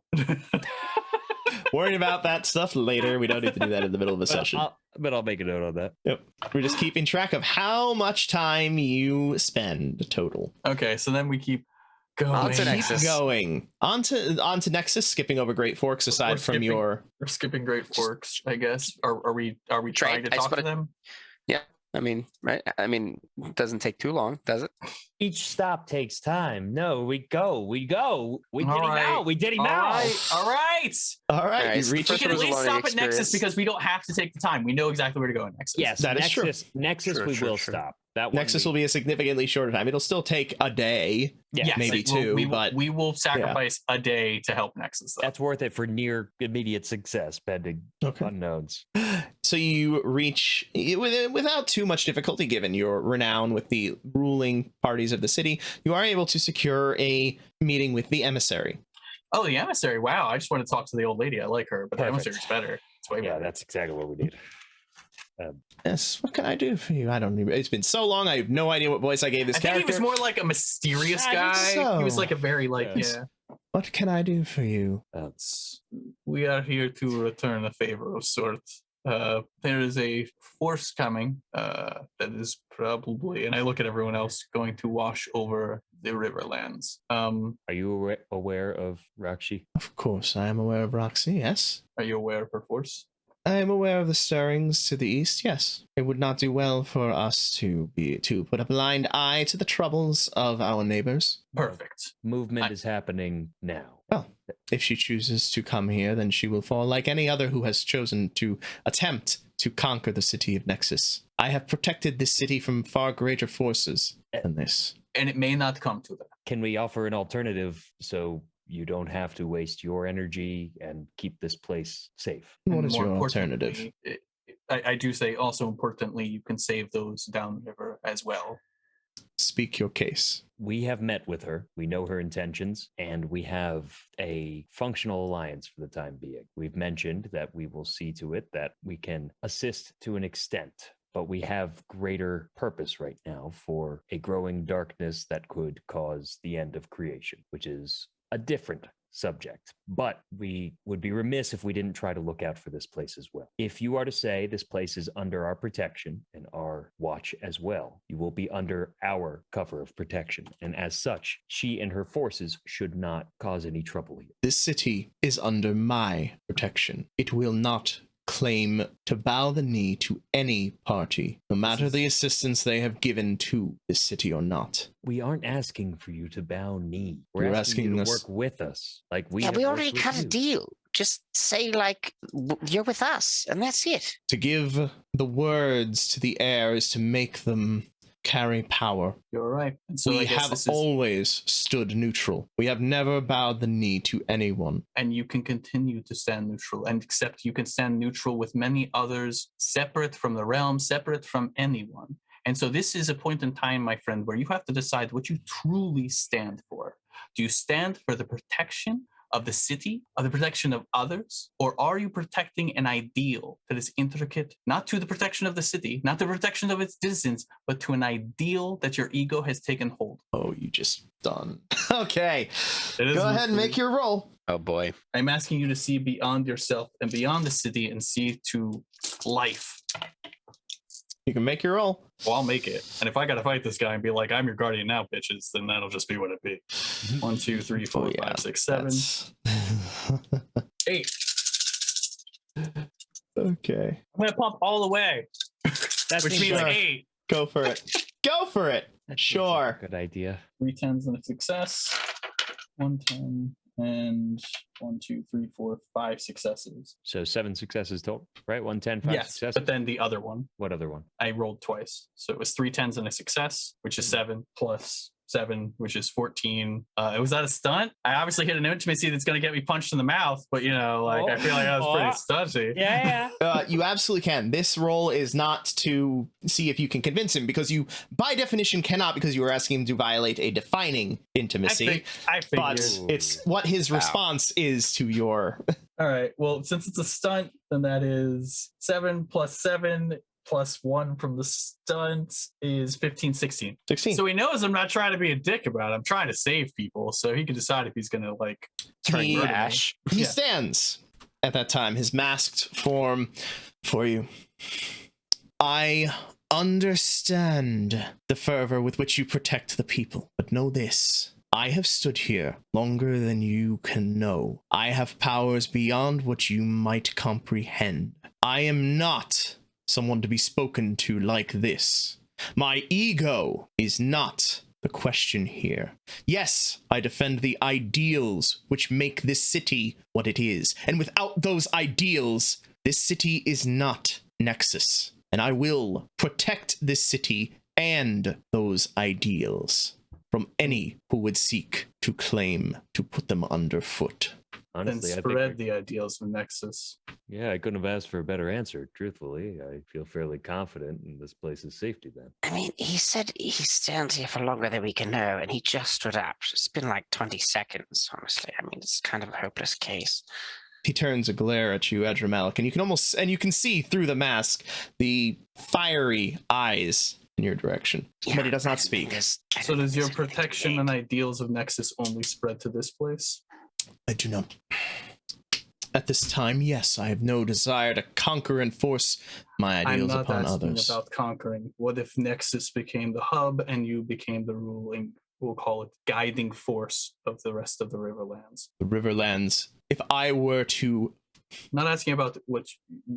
Worry about that stuff later. We don't need to do that in the middle of a session. I'll make a note on that. Yep. We're just keeping track of how much time you spend total. Okay, so then we keep going. On to Keep Nexus. going. On to Nexus, skipping over Great Forks aside from skipping- your... We're skipping Great Forks, I guess. Are we trying to I talk to spotted- them? I mean, right? I mean, it doesn't take too long, does it? Each stop takes time. No, we go. We did All him right. out. We did him All out. right. All right, Alright, you so reach... We First can one at was a least learning stop at Nexus experience. because we don't have to take the time. We know exactly where to go at Nexus. Yes, That is true. Nexus, True, we true, will true. stop. That one Nexus will be a significantly shorter time. It'll still take a day. Yeah, maybe we'll- two, we will, but- we will sacrifice a day to help Nexus. Though. that's worth it for near immediate success, pending Okay. unknowns. So you reach without too much difficulty, given your renown with the ruling parties of the city. You are able to secure a meeting with the emissary. Oh, the emissary! Wow, I just want to talk to the old lady. I like her, but Perfect. the emissary's better. It's way Yeah, better. that's exactly what we need. Yes. What can I do for you? I don't even. It's been so long. I have no idea what voice I gave this I think character. he was more like a mysterious I guy. think so. He was like a very Yes. What can I do for you? We are here to return a favor of sorts. There is a force coming that is probably, and I look at everyone else, going to wash over the Riverlands. Are you aware of Rakshi? Of course, I am aware of Roxy, yes. Are you aware of her force? I am aware of the stirrings to the east, yes. It would not do well for us to put a blind eye to the troubles of our neighbors. Perfect. Movement is happening now. Well, if she chooses to come here, then she will fall like any other who has chosen to attempt to conquer the city of Nexus. I have protected this city from far greater forces than this. And it may not come to that. Can we offer an alternative so you don't have to waste your energy and keep this place safe? What And is more your importantly, alternative? I do say also importantly, you can save those downriver as well. Speak your case. We have met with her. We know her intentions, and we have a functional alliance for the time being. We've mentioned that we will see to it that we can assist to an extent, but we have greater purpose right now for a growing darkness that could cause the end of creation, which is a different subject. But we would be remiss if we didn't try to look out for this place as well. If you are to say this place is under our protection and our watch as well, you will be under our cover of protection. And as such, she and her forces should not cause any trouble here. This city is under my protection. It will not claim to bow the knee to any party, no matter the assistance they have given to this city or not. We aren't asking for you to bow knee. We're You're asking you asking to us- work with us. Like we Yeah, have we worked already with cut a you. deal. Just say like you're with us, and that's it. To give the words to the air is to make them carry power. You're right. And so I We guess have this is, always stood neutral. We have never bowed the knee to anyone. and you can continue to stand neutral, and except you can stand neutral with many others, separate from the realm, separate from anyone. And so this is a point in time, my friend, where you have to decide what you truly stand for. Do you stand for the protection of the city, of the protection of others, or are you protecting an ideal that is intricate, not to the protection of the city, not the protection of its citizens, but to an ideal that your ego has taken hold? Oh, you just done. Okay. It is Go ahead and literally- make your roll. Oh boy. I'm asking you to see beyond yourself and beyond the city and see to life. You can make your roll. Well, I'll make it. And if I got to fight this guy and be like, I'm your guardian now, bitches, then that'll just be what it be. 1, 2, 3, 4, Oh, yeah, 5, 6, 7, That's- 8. Okay. I'm going to pump all the way, That which seems means like- 8. Go for it. Go for it. that seems like a Sure. good idea. 3 10s and a success. 1 10 and 1, 2, 3, 4, 5 successes. So 7 successes total, right? 1, 10, 5 Yes, successes. but then the other one, What other one? I rolled twice. So it was 3 10s and a success, which is 7 plus 7, which is 14. Was that a stunt? I obviously hit an intimacy that's going to get me punched in the mouth, but I feel like that was pretty stunty. Yeah. You absolutely can. This roll is not to see if you can convince him, because you, by definition, cannot, because you are asking him to violate a defining intimacy. I figured. But it's what his response is to your. All right. Well, since it's a stunt, then that is 7 plus 7 plus 1 from the stunt is 15, 16. 16. So he knows I'm not trying to be a dick about it. I'm trying to save people. So he can decide if he's going to try and He- murder me. Ash. He Yeah. stands at that time, his masked form for you. I understand the fervor with which you protect the people, but know this. I have stood here longer than you can know. I have powers beyond what you might comprehend. I am not someone to be spoken to like this. My ego is not the question here. Yes, I defend the ideals which make this city what it is. And without those ideals, this city is not Nexus. And I will protect this city and those ideals from any who would seek to claim to put them underfoot. Then Honestly, I think spread the ideals of Nexus. I couldn't have asked for a better answer. Truthfully, I feel fairly confident in this place's safety. Then I mean, he said he stands here for longer than we can know, and he just stood up. It's been like 20 seconds, honestly. I mean, it's kind of a hopeless case. He turns a glare at you, Adramalik, and you can see through the mask the fiery eyes in your direction. But he does I not don't think speak. there's- I So don't does think your there's anything to protection gain. and ideals of Nexus only spread to this place? I do not. At this time, yes, I have no desire to conquer and force my I'm ideals not upon asking others. about conquering. What if Nexus became the hub and you became the ruling, we'll call it, guiding force of the rest of the Riverlands? The Riverlands, if I were to, Not asking about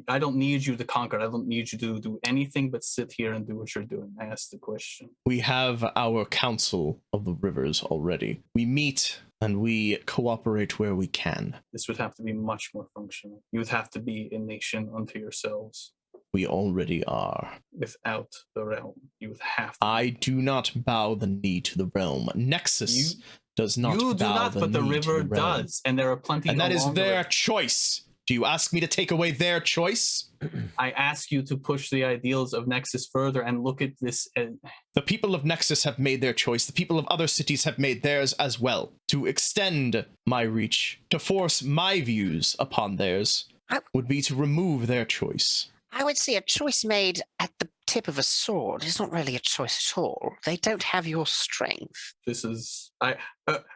I don't need you to conquer. I don't need you to do anything but sit here and do what you're doing. I asked the question. we have our Council of the Rivers already. We meet and we cooperate where we can. This would have to be much more functional. You would have to be a nation unto yourselves. We already are. Without the realm, you would have to. I do not bow the knee to the realm. Nexus does not You do bow not, the but the knee to river the realm. does, and there are plenty. And that is along the their river. choice. Do you ask me to take away their choice? I ask you to push the ideals of Nexus further and look at this. The people of Nexus have made their choice. The people of other cities have made theirs as well. To extend my reach, to force my views upon theirs, would be to remove their choice. I would say a choice made at the tip of a sword is not really a choice at all. They don't have your strength. This is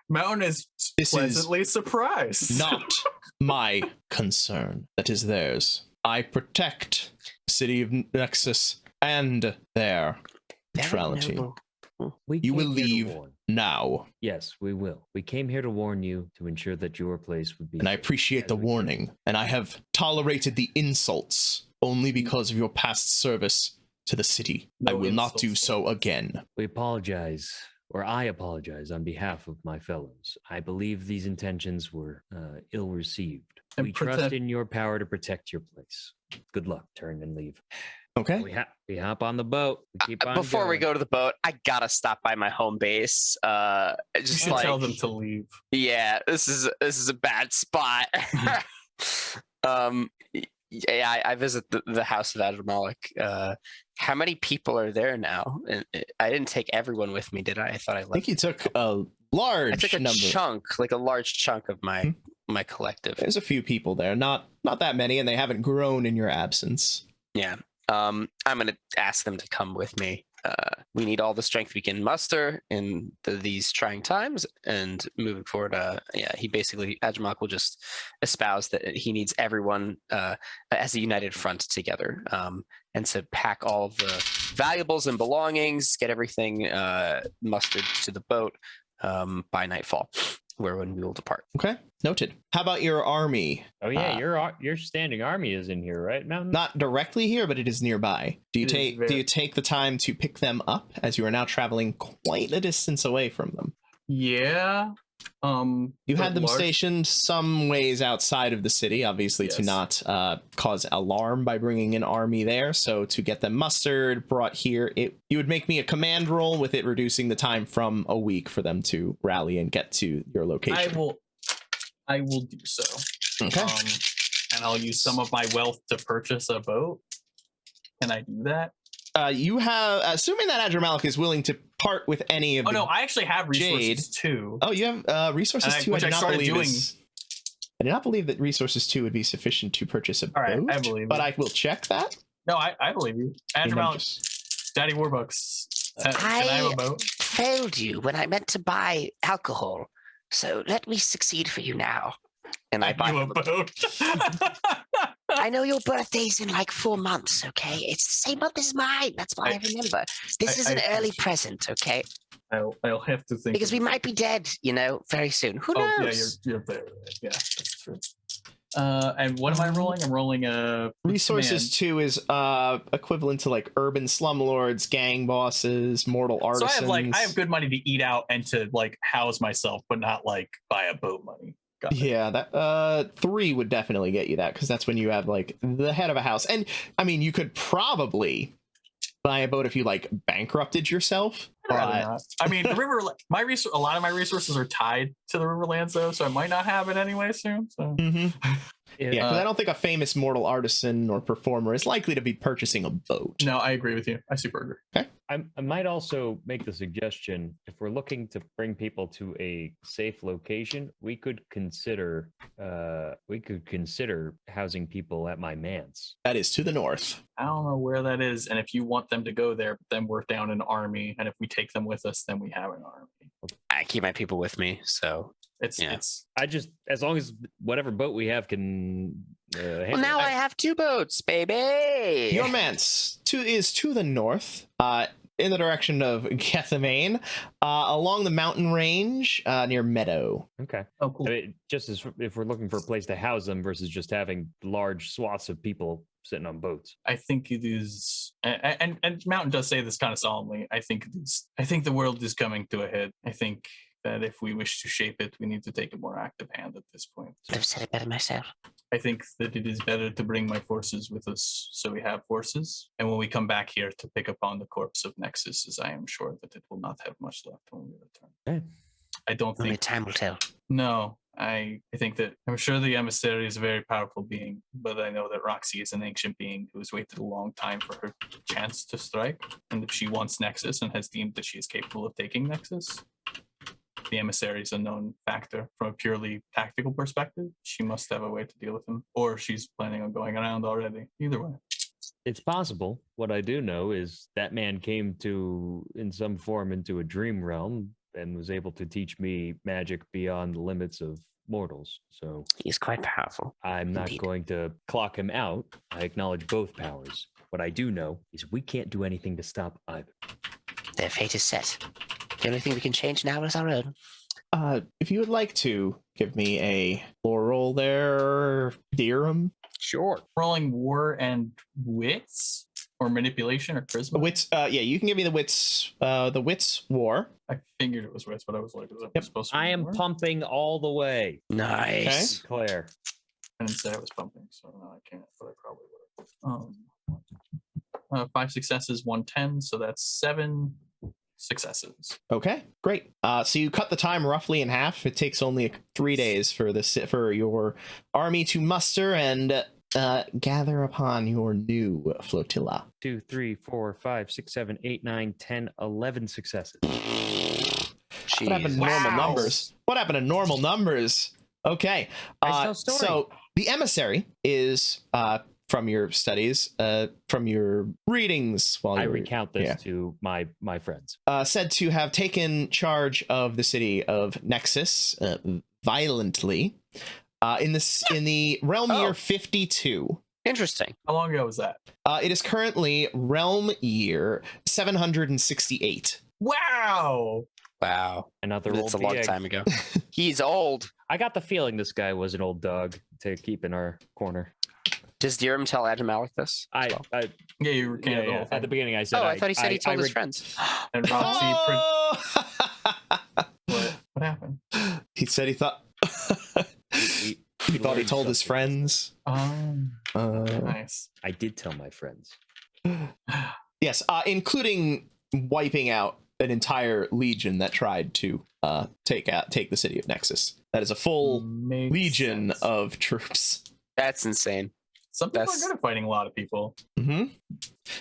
Mountain is This pleasantly surprised. Not my concern. That is theirs. I protect the city of Nexus and their Very neutrality. noble. We You will came here to leave warn. now. Yes, we will. We came here to warn you to ensure that your place would be. And I safe appreciate as the we can. warning. And I have tolerated the insults only because of your past service to the city. No I will not do insults. so again. We apologize, or I apologize on behalf of my fellows. I believe these intentions were ill received. And We trust protect- in your power to protect your place. Good luck. Turn and leave. Okay? We hop on the boat. We keep on Before we going. go to the boat, I gotta stop by my home base. You Just should like, tell them to leave. yeah, this is a bad spot. Yeah, I visit the house of Adramalik. How many people are there now? And I didn't take everyone with me, did I? I thought I I think left. you took a large I took a number. chunk, like a large chunk of my my collective. There's a few people there. Not that many, and they haven't grown in your absence. Yeah. I'm gonna ask them to come with me. We need all the strength we can muster in these trying times, and moving forward, he basically, Adramok will just espouse that he needs everyone as a united front together, and to pack all of the valuables and belongings, get everything mustered to the boat by nightfall, when we will depart. Okay, noted. How about your army? Oh yeah, your standing army is in here, right? Mountain. Not directly here, but it is nearby. Do you It is take the time to pick them up, as you are now traveling quite a distance away from them? Yeah. You but had them large- stationed some ways outside of the city, obviously, to Yes. not cause alarm by bringing an army there. So to get them mustered, brought here, you would make me a command roll, with it reducing the time from a week for them to rally and get to your location. I will do so. Okay. And I'll use some of my wealth to purchase a boat. Can I do that? You have, assuming that Adramalik is willing to part with any of Oh the... no, I actually have resources too. Oh, you have resources too? which I do not started believe doing. I do not believe that resources 2 would be sufficient to purchase a All right, boat, I believe but you. I will check that. No, I believe you. And I'm Adramalik, just- Daddy Warbucks. Can I have a boat? Failed you when I meant to buy alcohol, so let me succeed for you now. And I buy you a him a boat. boat. I know your birthday's in like 4 months, okay? It's the same month as mine. That's why I remember. This is an early present, okay? I'll have to think. Because we of- might be dead, very soon. Who Oh knows? yeah, you're very right. Yeah, that's true. And what am I rolling? I'm rolling a Resources command. 2 is equivalent to like urban slumlords, gang bosses, mortal So artisans. I have good money to eat out and to like house myself, but not like buy a boat money. Got it. Yeah, that 3 would definitely get you that, because that's when you have like the head of a house. And I mean, you could probably buy a boat if you like bankrupted yourself. I'd rather But not. I mean, the river. A lot of my resources are tied to the Riverlands, though, so I might not have it anyway soon. So Mhm. Yeah, because Uh, I don't think a famous mortal artisan or performer is likely to be purchasing a boat. no, I agree with you. I super agree. I might also make the suggestion, if we're looking to bring people to a safe location, we could consider housing people at my manse. That is to the north. I don't know where that is, and if you want them to go there, then we're down an army, and if we take them with us, then we have an army. I keep my people with me, so It's I just, as long as whatever boat we have can Well, handle now it. I have 2 boats, baby. Your manse is to the north, in the direction of Gethamane, along the mountain range near Meadow. Okay. oh cool. I mean, just as if we're looking for a place to house them versus just having large swaths of people sitting on boats. I think it is, and Mountain does say this kind of solemnly. I think the world is coming to a head. I think that if we wish to shape it, we need to take a more active hand at this point. I've said it better myself. I think that it is better to bring my forces with us so we have forces. And when we come back here to pick up on the corpse of Nexus, as I am sure that it will not have much left when we return. Okay. I don't Only think. time will tell. No, I think that I'm sure the emissary is a very powerful being, but I know that Roxy is an ancient being who has waited a long time for her chance to strike. And if she wants Nexus and has deemed that she is capable of taking Nexus, the emissary is a known factor from a purely tactical perspective. She must have a way to deal with him, or she's planning on going around already. Either way. It's possible. What I do know is that man came in some form into a dream realm and was able to teach me magic beyond the limits of mortals. So He's quite powerful. I'm not Indeed. going to clock him out. I acknowledge both powers. What I do know is we can't do anything to stop either. Their fate is set. The only thing we can change now is our own. If you would like to give me a lore roll there, Dirham. Sure. Rolling war and wits or manipulation or charisma. Wits, yeah, you can give me the wits war. I figured it was wits, but I was like, was it Yep. supposed to be I am war? pumping all the way. Nice. Claire. I didn't say I was pumping, so no, I can't, but I probably would have. 5 successes, 110, so that's 7 successes. Okay, great. So you cut the time roughly in half. It takes only 3 days for your army to muster and gather upon your new flotilla. 2, 3, 4, 5, 6, 7, 8, 9, 10, 11 successes. What happened to normal Wow. numbers? What happened to normal numbers? Okay. Nice tell story. So the emissary is from your studies, from your readings while I you were recount this to my friends. said to have taken charge of the city of Nexus violently in the realm year Oh. 52. Interesting. How long ago was that? It is currently realm year 768. Wow. Wow. Another That's a old long VA. time ago. He's old. I got the feeling this guy was an old dog to keep in our corner. Does Dirham tell Adamalik this? as well? Yeah, you recanted the whole At thing. the beginning, I said. Oh, I thought he said he told his read- friends. And Roxy, Oh! what happened? He said he thought he thought he told his friends. Nice. I did tell my friends. Yes, including wiping out an entire legion that tried to take the city of Nexus. That is a full Makes legion sense. of troops. That's insane. Some people that's- are good at fighting a lot of people. hmm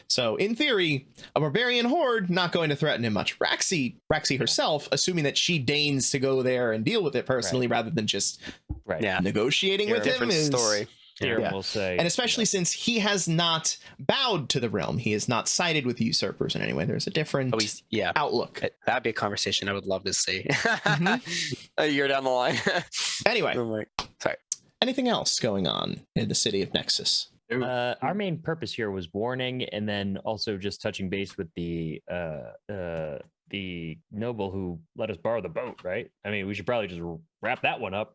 So, in theory, a barbarian horde not going to threaten him much. Raxi herself, assuming that she deigns to go there and deal with it personally rather than just Right. Yeah. negotiating with him, Different is story. Here Yeah. we'll say. And especially since he has not bowed to the realm, he has not sided with usurpers in any way. There's a different Oh, he's, yeah. outlook. That'd be a conversation I would love to see. Mm-hmm. A year down the line. Anyway, I'm like, sorry. anything else going on in the city of Nexus? Our main purpose here was warning, and then also just touching base with the noble who let us borrow the boat. Right? I mean, we should probably just wrap that one up.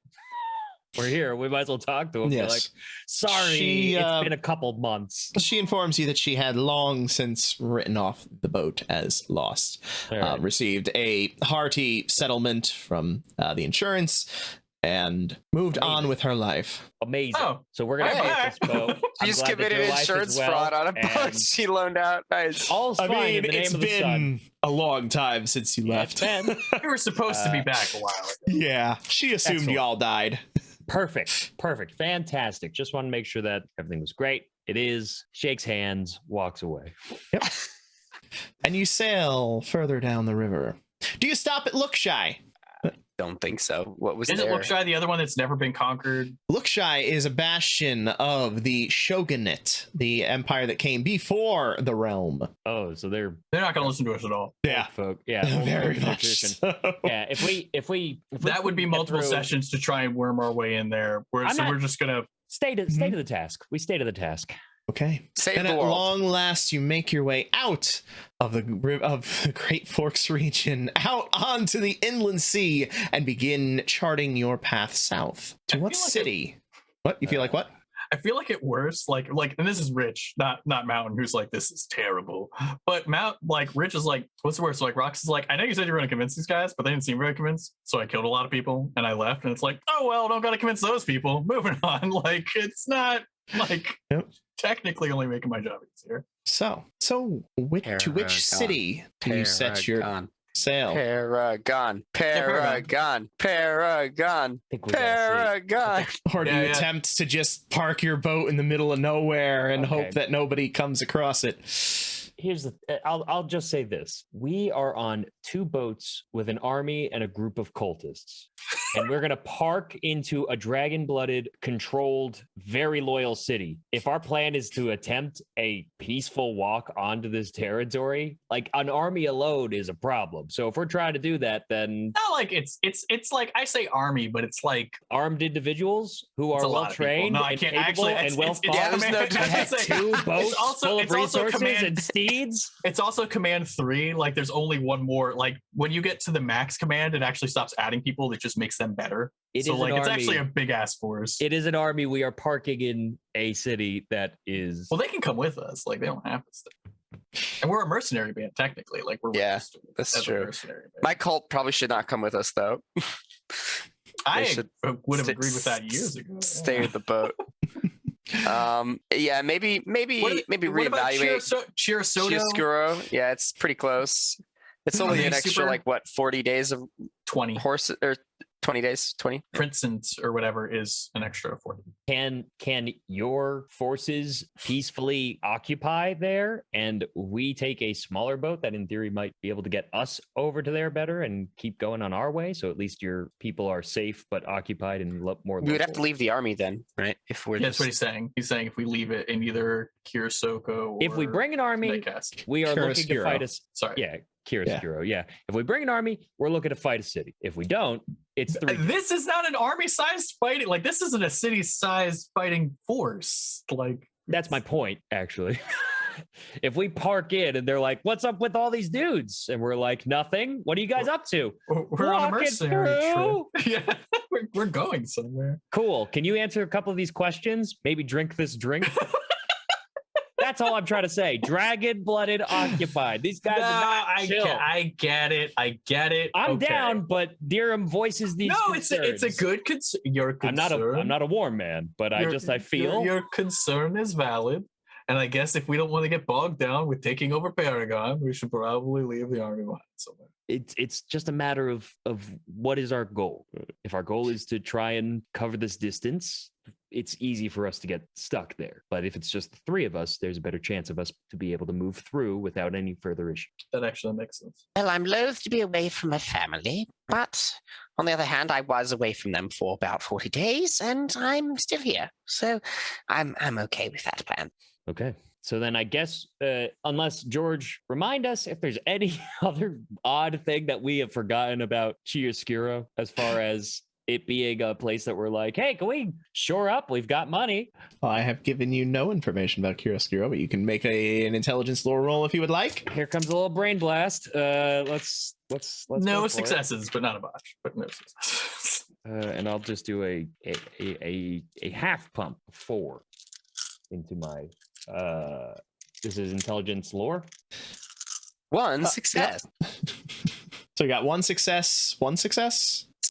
We're here. We might as well talk to him. Be Yes. like, sorry, She, it's been a couple months. She informs you that she had long since written off the boat as lost. All right. Received a hearty settlement from the insurance and moved on Amazing. with her life. Amazing. Oh. So we're gonna Hey. pay this boat. She I'm just glad that committed your life is insurance well, fraud on a boat and she loaned out. Nice. All's I fine in mean, the it's name of the sun. been a long time since you Yeah, left. it's been. You were supposed to be back a while ago. Yeah, she assumed Excellent. y'all died. Perfect. Fantastic. Just want to make sure that everything was great. It is. Shakes hands, walks away. And you sail further down the river. Do you stop at Lookshy? don't think so. What was Isn't there? Lookshy the other one that's never been conquered? Lookshy is a bastion of the shogunate, the empire that came before the realm. Oh, so they're They're not going to listen to us at all. Yeah, folk. Yeah, old very folk much tradition. so. Yeah, if we That would be get multiple through- sessions to try and worm our way in there. I'm So not- we're just going to. Stay to the task. We stay to the task. Okay. Save And the at world. long last, you make your way out of the Great Forks region, out onto the inland sea, and begin charting your path south. To I what feel like city? What you feel like? What? I feel like it worse. Like, and this is Rich, not Mountain, who's like, this is terrible. But Rich is like, what's the worst? So like, Rox is like, I know you said you were going to convince these guys, but they didn't seem very convinced. So I killed a lot of people and I left. And it's like, oh well, don't got to convince those people. Moving on. Like, it's not like technically only making my job easier. So to which Paragon. city do you set your Paragon. sail? Paragon. Paragon. Paragon. think we gotta Paragon. Or do you Yeah. attempt to just park your boat in the middle of nowhere and Okay. hope that nobody comes across it? Here's the I'll just say this. We are on 2 boats with an army and a group of cultists. And we're going to park into a dragon-blooded, controlled, very loyal city. If our plan is to attempt a peaceful walk onto this territory, like an army alone is a problem. So if we're trying to do that, then Not like it's like, I say army, but it's like, armed individuals who It's are a lot well of people. trained No, I and can't capable actually. and well It's Yeah, fought. there's no command- I was gonna say, 2 boats full of it's also resources command. and steeds. It's also command 3. Like there's only one more. Like when you get to the max command, it actually stops adding people. It just makes them better. It So is like an it's army. actually a big ass force. It is an army. We are parking in a city that is. Well, they can come with us. Like they don't have to stay. And we're a mercenary band technically. Like we're Yeah, registered that's as a true. mercenary band. My cult probably should not come with us, though. I should would have st- agreed with that years ago. Stay Yeah. with the boat. Yeah, maybe What about reevaluate Chirisoto? Chiaroscuro. Yeah, it's pretty close. It's Are only they an extra super- like what 40 days of 20. horse or 20 days, 20. Princeton's or whatever is an extra 40. Can your forces peacefully occupy there, and we take a smaller boat that in theory might be able to get us over to there better and keep going on our way? So at least your people are safe but occupied and more. We would have to local. leave the army then, right? If we're Yeah, that's just what he's saying. He's saying if we leave it in either Kirisoko or If we bring an army, Nightcast. we are looking to Chiaroscuro. fight us. Sorry. Yeah, Chiaroscuro. Yeah. If we bring an army, we're looking to fight a city. If we don't, it's 3. This is not an army-sized fighting. Like this isn't a city-sized fighting force. Like That's my point, actually. If we park in and they're like, "What's up with all these dudes?" and we're like, "Nothing. What are you guys up to?" we're on a Walking mercenary through. trip. Yeah, we're going somewhere. Cool. Can you answer a couple of these questions? Maybe drink this drink. That's all I'm trying to say. Dragon-blooded, occupied. These guys No, are not I chill. get it. I get it. I'm Okay. down, but Dirham voices these. No, it's a concerns. good concern. Your I'm concern. not a war man, but I Your- feel your concern is valid. And I guess if we don't want to get bogged down with taking over Paragon, we should probably leave the army behind somewhere. it's just a matter of what is our goal. If our goal is to try and cover this distance, it's easy for us to get stuck there. But if it's just the 3 of us, there's a better chance of us to be able to move through without any further issue. That actually makes sense. Well, I'm loath to be away from my family, but on the other hand, I was away from them for about 40 days, and I'm still here. So I'm okay with that plan. Okay. So then I guess, unless George remind us if there's any other odd thing that we have forgotten about Chiaroscuro as far as it being a place that we're like, hey, can we shore up? We've got money. I have given you no information about Chiaroscuro, but you can make an intelligence lore roll if you would like. Here comes a little brain blast. Let's No go for it. successes, but not a botch. But no successes. And I'll just do a half pump 4 into my this is intelligence lore. One success. So you got one success.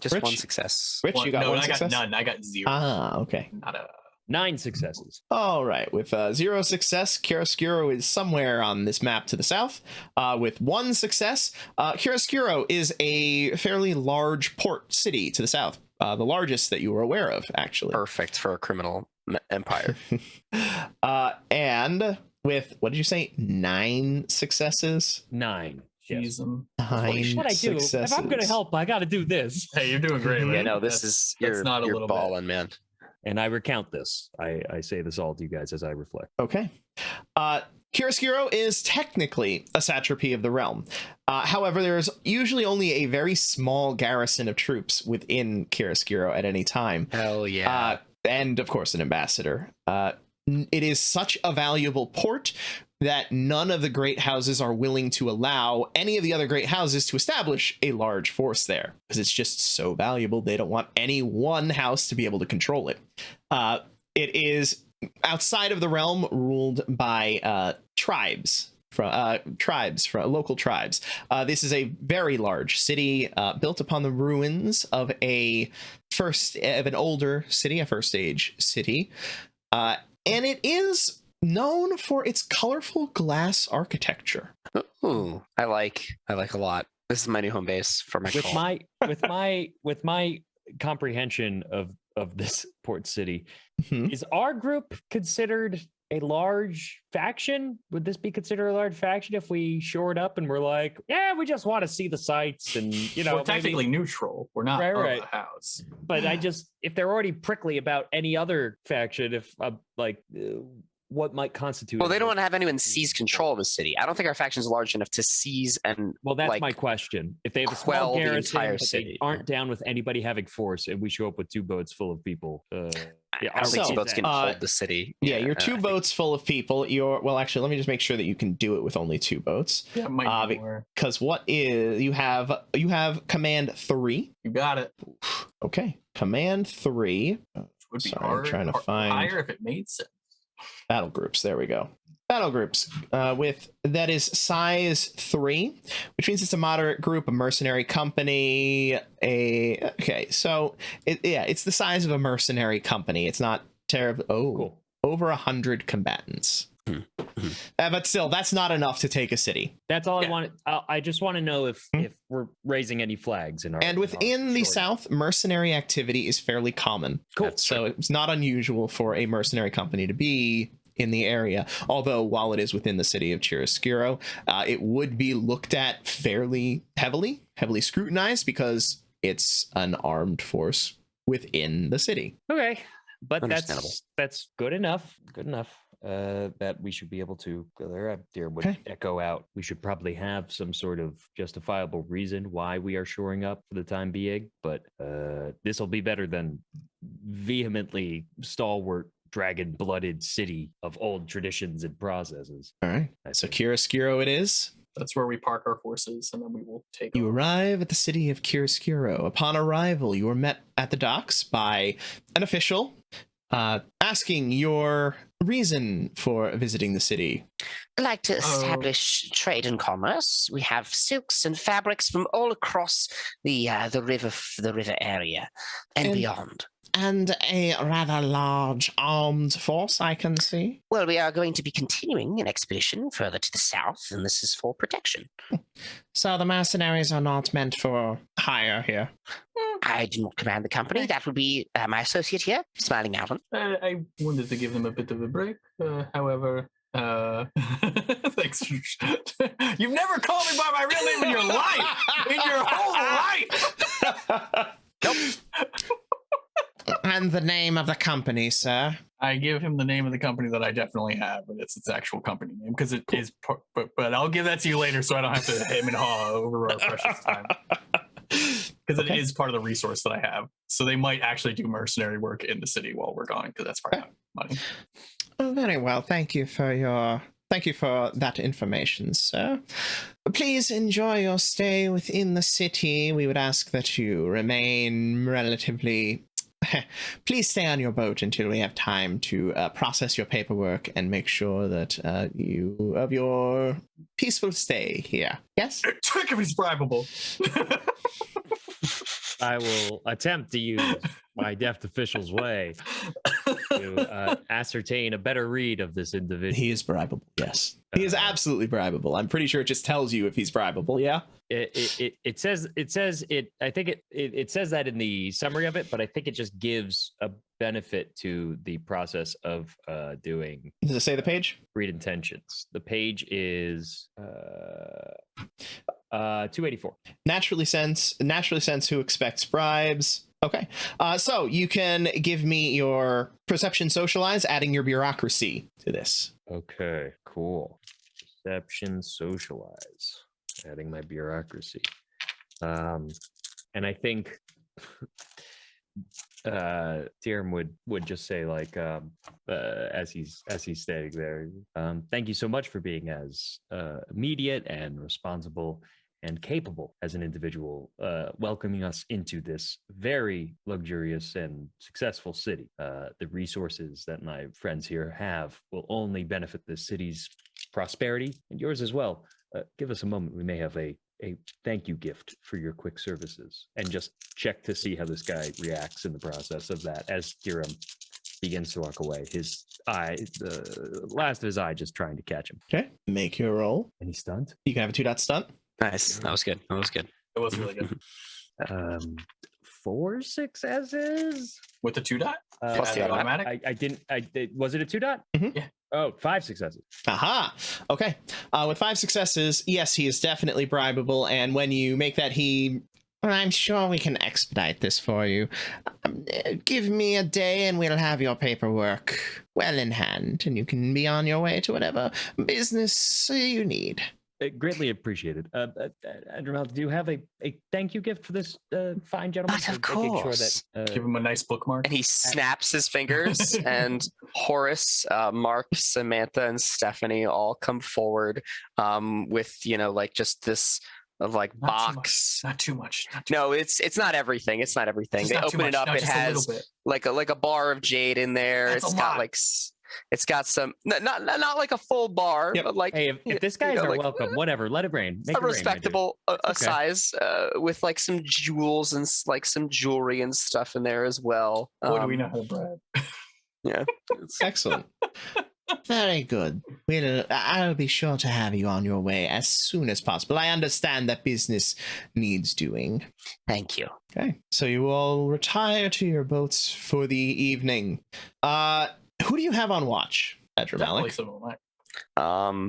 Just Rich? one success. Rich, you got no, one I success? got none. I got 0. Ah, okay. Not a 9 successes. All right. With 0 success, Chiaroscuro is somewhere on this map to the south. With 1 success, Chiaroscuro is a fairly large port city to the south. The largest that you were aware of, actually. Perfect for a criminal empire. And with, what did you say, 9 successes? 9. Jeez, Nine What I do? If I'm gonna successes. help, I got to do this. hey, you're doing great, Mhm. man. Yeah, no, this That's- is that's you're not a you're little bit. balling, man. And I recount this. I say this all to you guys as I reflect. Okay. Chiaroscuro is technically a satrapy of the realm. However, there is usually only a very small garrison of troops within Chiaroscuro at any time. Hell yeah. And of course, an ambassador. It is such a valuable port that none of the great houses are willing to allow any of the other great houses to establish a large force there because it's just so valuable. They don't want any one house to be able to control it. It is outside of the realm, ruled by tribes. From local tribes. This is a very large city built upon the ruins of an older city, a first age city, and it is known for its colorful glass architecture. Ooh, I like a lot. This is my new home base for my With call. with my comprehension of this port city, Mhm. is our group considered a large faction? Would this be considered a large faction if we shored up and we're like, yeah, we just want to see the sights and We're maybe- technically neutral. We're not Right. of the house. But if they're already prickly about any other faction, what might constitute? Well, they as don't a- want to have anyone seize control of the city. I don't think our faction's large enough to seize and Well, that's like, my question. If they have a quell small the garrison, entire but they city. aren't down with anybody having force, and we show up with 2 boats full of people, I don't think So, two boats can hold the city. Yeah, your I 2 think- boats full of people. Actually, let me just make sure that you can do it with only 2 boats. Yeah, it might be be- more. Because you have command 3. You got it. Okay, command 3. Would be Sorry, I'm hard, trying to find- higher if it made sense. Battle groups. There we go. Battle groups that is size 3, which means it's a moderate group, a mercenary company. So it's the size of a mercenary company. It's not terrible. Oh, Cool. over 100 combatants. But still, that's not enough to take a city. That's all Yeah. I wanted. I just want to know if we're raising any flags in our. And in our within the story. South, mercenary activity is fairly common. Cool. So it's not unusual for a mercenary company to be in the area. Although, while it is within the city of Chiaroscuro, it would be looked at fairly heavily scrutinized because it's an armed force within the city. Okay, but Understandable. that's good enough. Good enough. That we should be able to would Okay. echo out. We should probably have some sort of justifiable reason why we are shoring up for the time being, but this will be better than vehemently stalwart dragon-blooded city of old traditions and processes. All right. So Chiaroscuro it is. That's where we park our forces, and then we will take. You over. arrive at the city of Chiaroscuro. Upon arrival, you are met at the docks by an official asking your reason for visiting the city. I'd like to Oh. establish trade and commerce. We have silks and fabrics from all across the river area and And- beyond. And a rather large armed force, I can see. Well, we are going to be continuing an expedition further to the south, and this is for protection. So the mercenaries are not meant for hire here. I do not command the company. That would be my associate here, Smiling Mountain. I wanted to give them a bit of a break. However, thanks. You've never called me by my real name in your life, in your whole life. And the name of the company, sir. I give him the name of the company that I definitely have, but it's its actual company name because it is. But I'll give that to you later, so I don't have to hem and haw over our precious time. Because it is part of the resource that I have, so they might actually do mercenary work in the city while we're gone, because that's part of my money. Oh, very well. Thank you for that information, sir. Please enjoy your stay within the city. We would ask that you remain relatively. Please stay on your boat until we have time to process your paperwork and make sure that you of your peaceful stay here. Yes? Check if it's bribable. I will attempt to use my deft official's way to ascertain a better read of this individual. He is bribable, yes. He is absolutely bribable. I'm pretty sure it just tells you if he's bribable, yeah? It says I think it says that in the summary of it, but I think it just gives a benefit to the process of doing Does it say the page? read intentions. The page is 284. Naturally sense who expects bribes. Okay. So you can give me your perception socialize, adding your bureaucracy to this. Okay, cool. Perception, socialize, adding my bureaucracy. And I think Tyrion would just say, like, as he's stating there, thank you so much for being as immediate and responsible and capable as an individual, welcoming us into this very luxurious and successful city. The resources that my friends here have will only benefit the city's prosperity and yours as well. Give us a moment. We may have a thank you gift for your quick services, and just check to see how this guy reacts in the process of that as Hiram begins to walk away. His eye, the last of his eye, just trying to catch him. Okay. Make your roll. And he's stunned. You can have a 2-dot stunt. Nice. That was good. That was good. It was really good. 4 successes With the 2-dot? Plus the automatic? Was it a 2-dot? Mhm. Yeah. Oh, 5 successes. Aha. Okay. With 5 successes, yes, he is definitely bribable. And when you make that, I'm sure we can expedite this for you. Give me a day and we'll have your paperwork well in hand, and you can be on your way to whatever business you need. Greatly appreciated. Andrew, do you have a thank you gift for this fine gentleman? But of Making sure course. that, Give him a nice bookmark. And he snaps his fingers, and Horace, Mark, Samantha, and Stephanie all come forward with, like just this like Not too box. Not too much. No, it's not everything. It's not everything. Just They not too open it much. up. No, It just a has little bit. like a bar of jade in there. That's It's a got lot. like it's got some not like a full bar, Yep. but like hey, if this guy's know, our like, welcome, whatever, let it rain. Make a it rain, my dude. respectable okay. size with like some jewels and like some jewelry and stuff in there as well. Boy, do we know how to brag. Yeah. It's- Excellent. Very good. I'll be sure to have you on your way as soon as possible. I understand that business needs doing. Thank you. Okay, so you all retire to your boats for the evening. Who do you have on watch, Edra Definitely Malik? some of mine.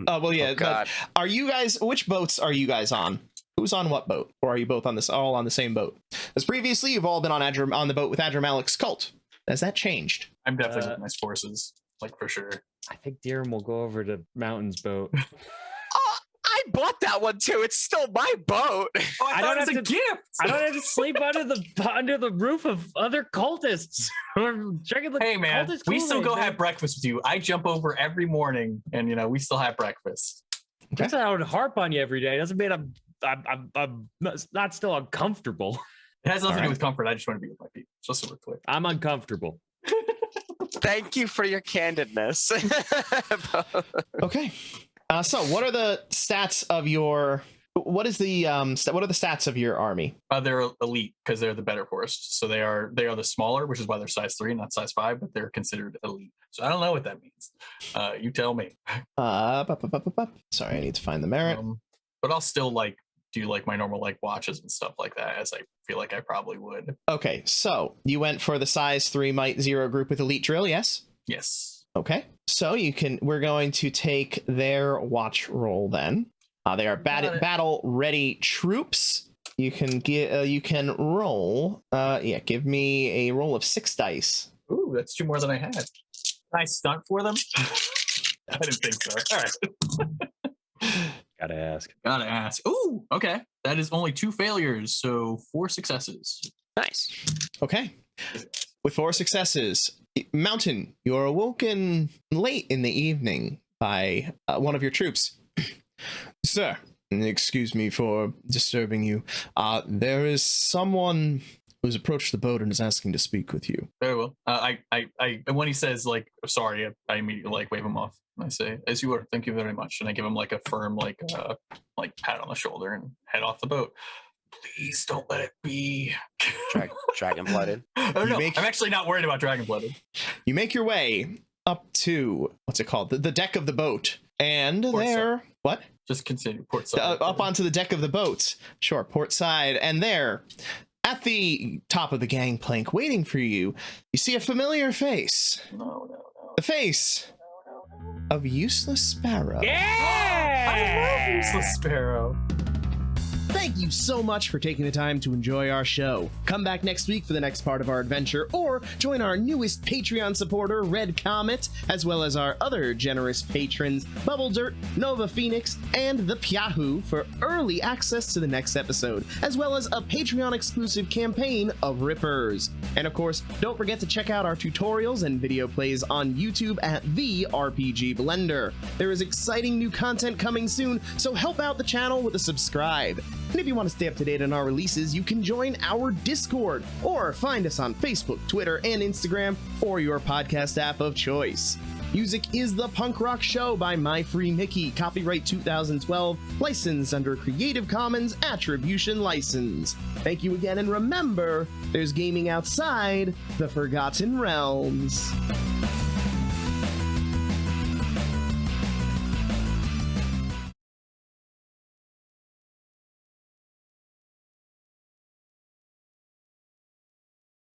Oh well, yeah. Oh, God. But are you guys? Which boats are you guys on? Who's on what boat? Or are you both all on the same boat? As previously, you've all been on the boat with Adra Malik's cult. Has that changed? I'm definitely with nice forces, like for sure. I think Deerham will go over to Mountain's boat. Oh, I bought that one too. It's still my boat. Oh, I thought don't it was a have to- gift. I don't have to sleep under the roof of other cultists. We're drinking the Hey man, cultist we still Kool-Aid, go man. have breakfast with you. I jump over every morning, and we still have breakfast. That's how I would harp on you every day. Doesn't mean I'm not still uncomfortable. It has nothing to All do right. with comfort. I just want to be with my people. Just so we're clear. I'm uncomfortable. Thank you for your candidness. Okay. So what are the stats of your? What is the what are the stats of your army? They're elite because they're the better force. So they are the smaller, which is why they're size 3, not size 5, but they're considered elite. So I don't know what that means. You tell me. Sorry, I need to find the merit. But I'll still do my normal watches and stuff like that, as I feel like I probably would. Okay, so you went for the size 3 might 0 group with elite drill, yes? Yes. Okay, so we're going to take their watch roll then. They are battle ready troops. You can roll. Give me a roll of 6 dice. Ooh, that's 2 more than I had. Can I stunt for them? I didn't think so. All right. Gotta ask. Gotta ask. Ooh, okay. That is only 2 failures, so 4 successes. Nice. Okay, with 4 successes, Mountain, you're awoken late in the evening by one of your troops. Sir, excuse me for disturbing you. There is someone who's approached the boat and is asking to speak with you. Very well. I and when he says sorry, I immediately wave him off. And I say, as you were, thank you very much. And I give him a firm pat on the shoulder and head off the boat. Please don't let it be Dragon blooded. Oh no, I'm actually not worried about dragon blooded. You make your way up to, what's it called? The deck of the boat. And Port there, side. what? Just continue. Port side. Up onto the deck of the boat. Sure, port side. And there, at the top of the gangplank, waiting for you, you see a familiar face. No. The face of Useless Sparrow. Yeah! I love Useless Sparrow. Thank you so much for taking the time to enjoy our show. Come back next week for the next part of our adventure, or join our newest Patreon supporter, Red Comet, as well as our other generous patrons, Bubble Dirt, Nova Phoenix, and the Pyahoo for early access to the next episode, as well as a Patreon-exclusive campaign of Rippers. And of course, don't forget to check out our tutorials and video plays on YouTube at The RPG Blender. There is exciting new content coming soon, so help out the channel with a subscribe. And if you want to stay up to date on our releases, you can join our Discord, or find us on Facebook, Twitter, and Instagram, or your podcast app of choice. Music is The Punk Rock Show by My Free Mickey, copyright 2012, licensed under Creative Commons Attribution License. Thank you again, and remember, there's gaming outside the Forgotten Realms.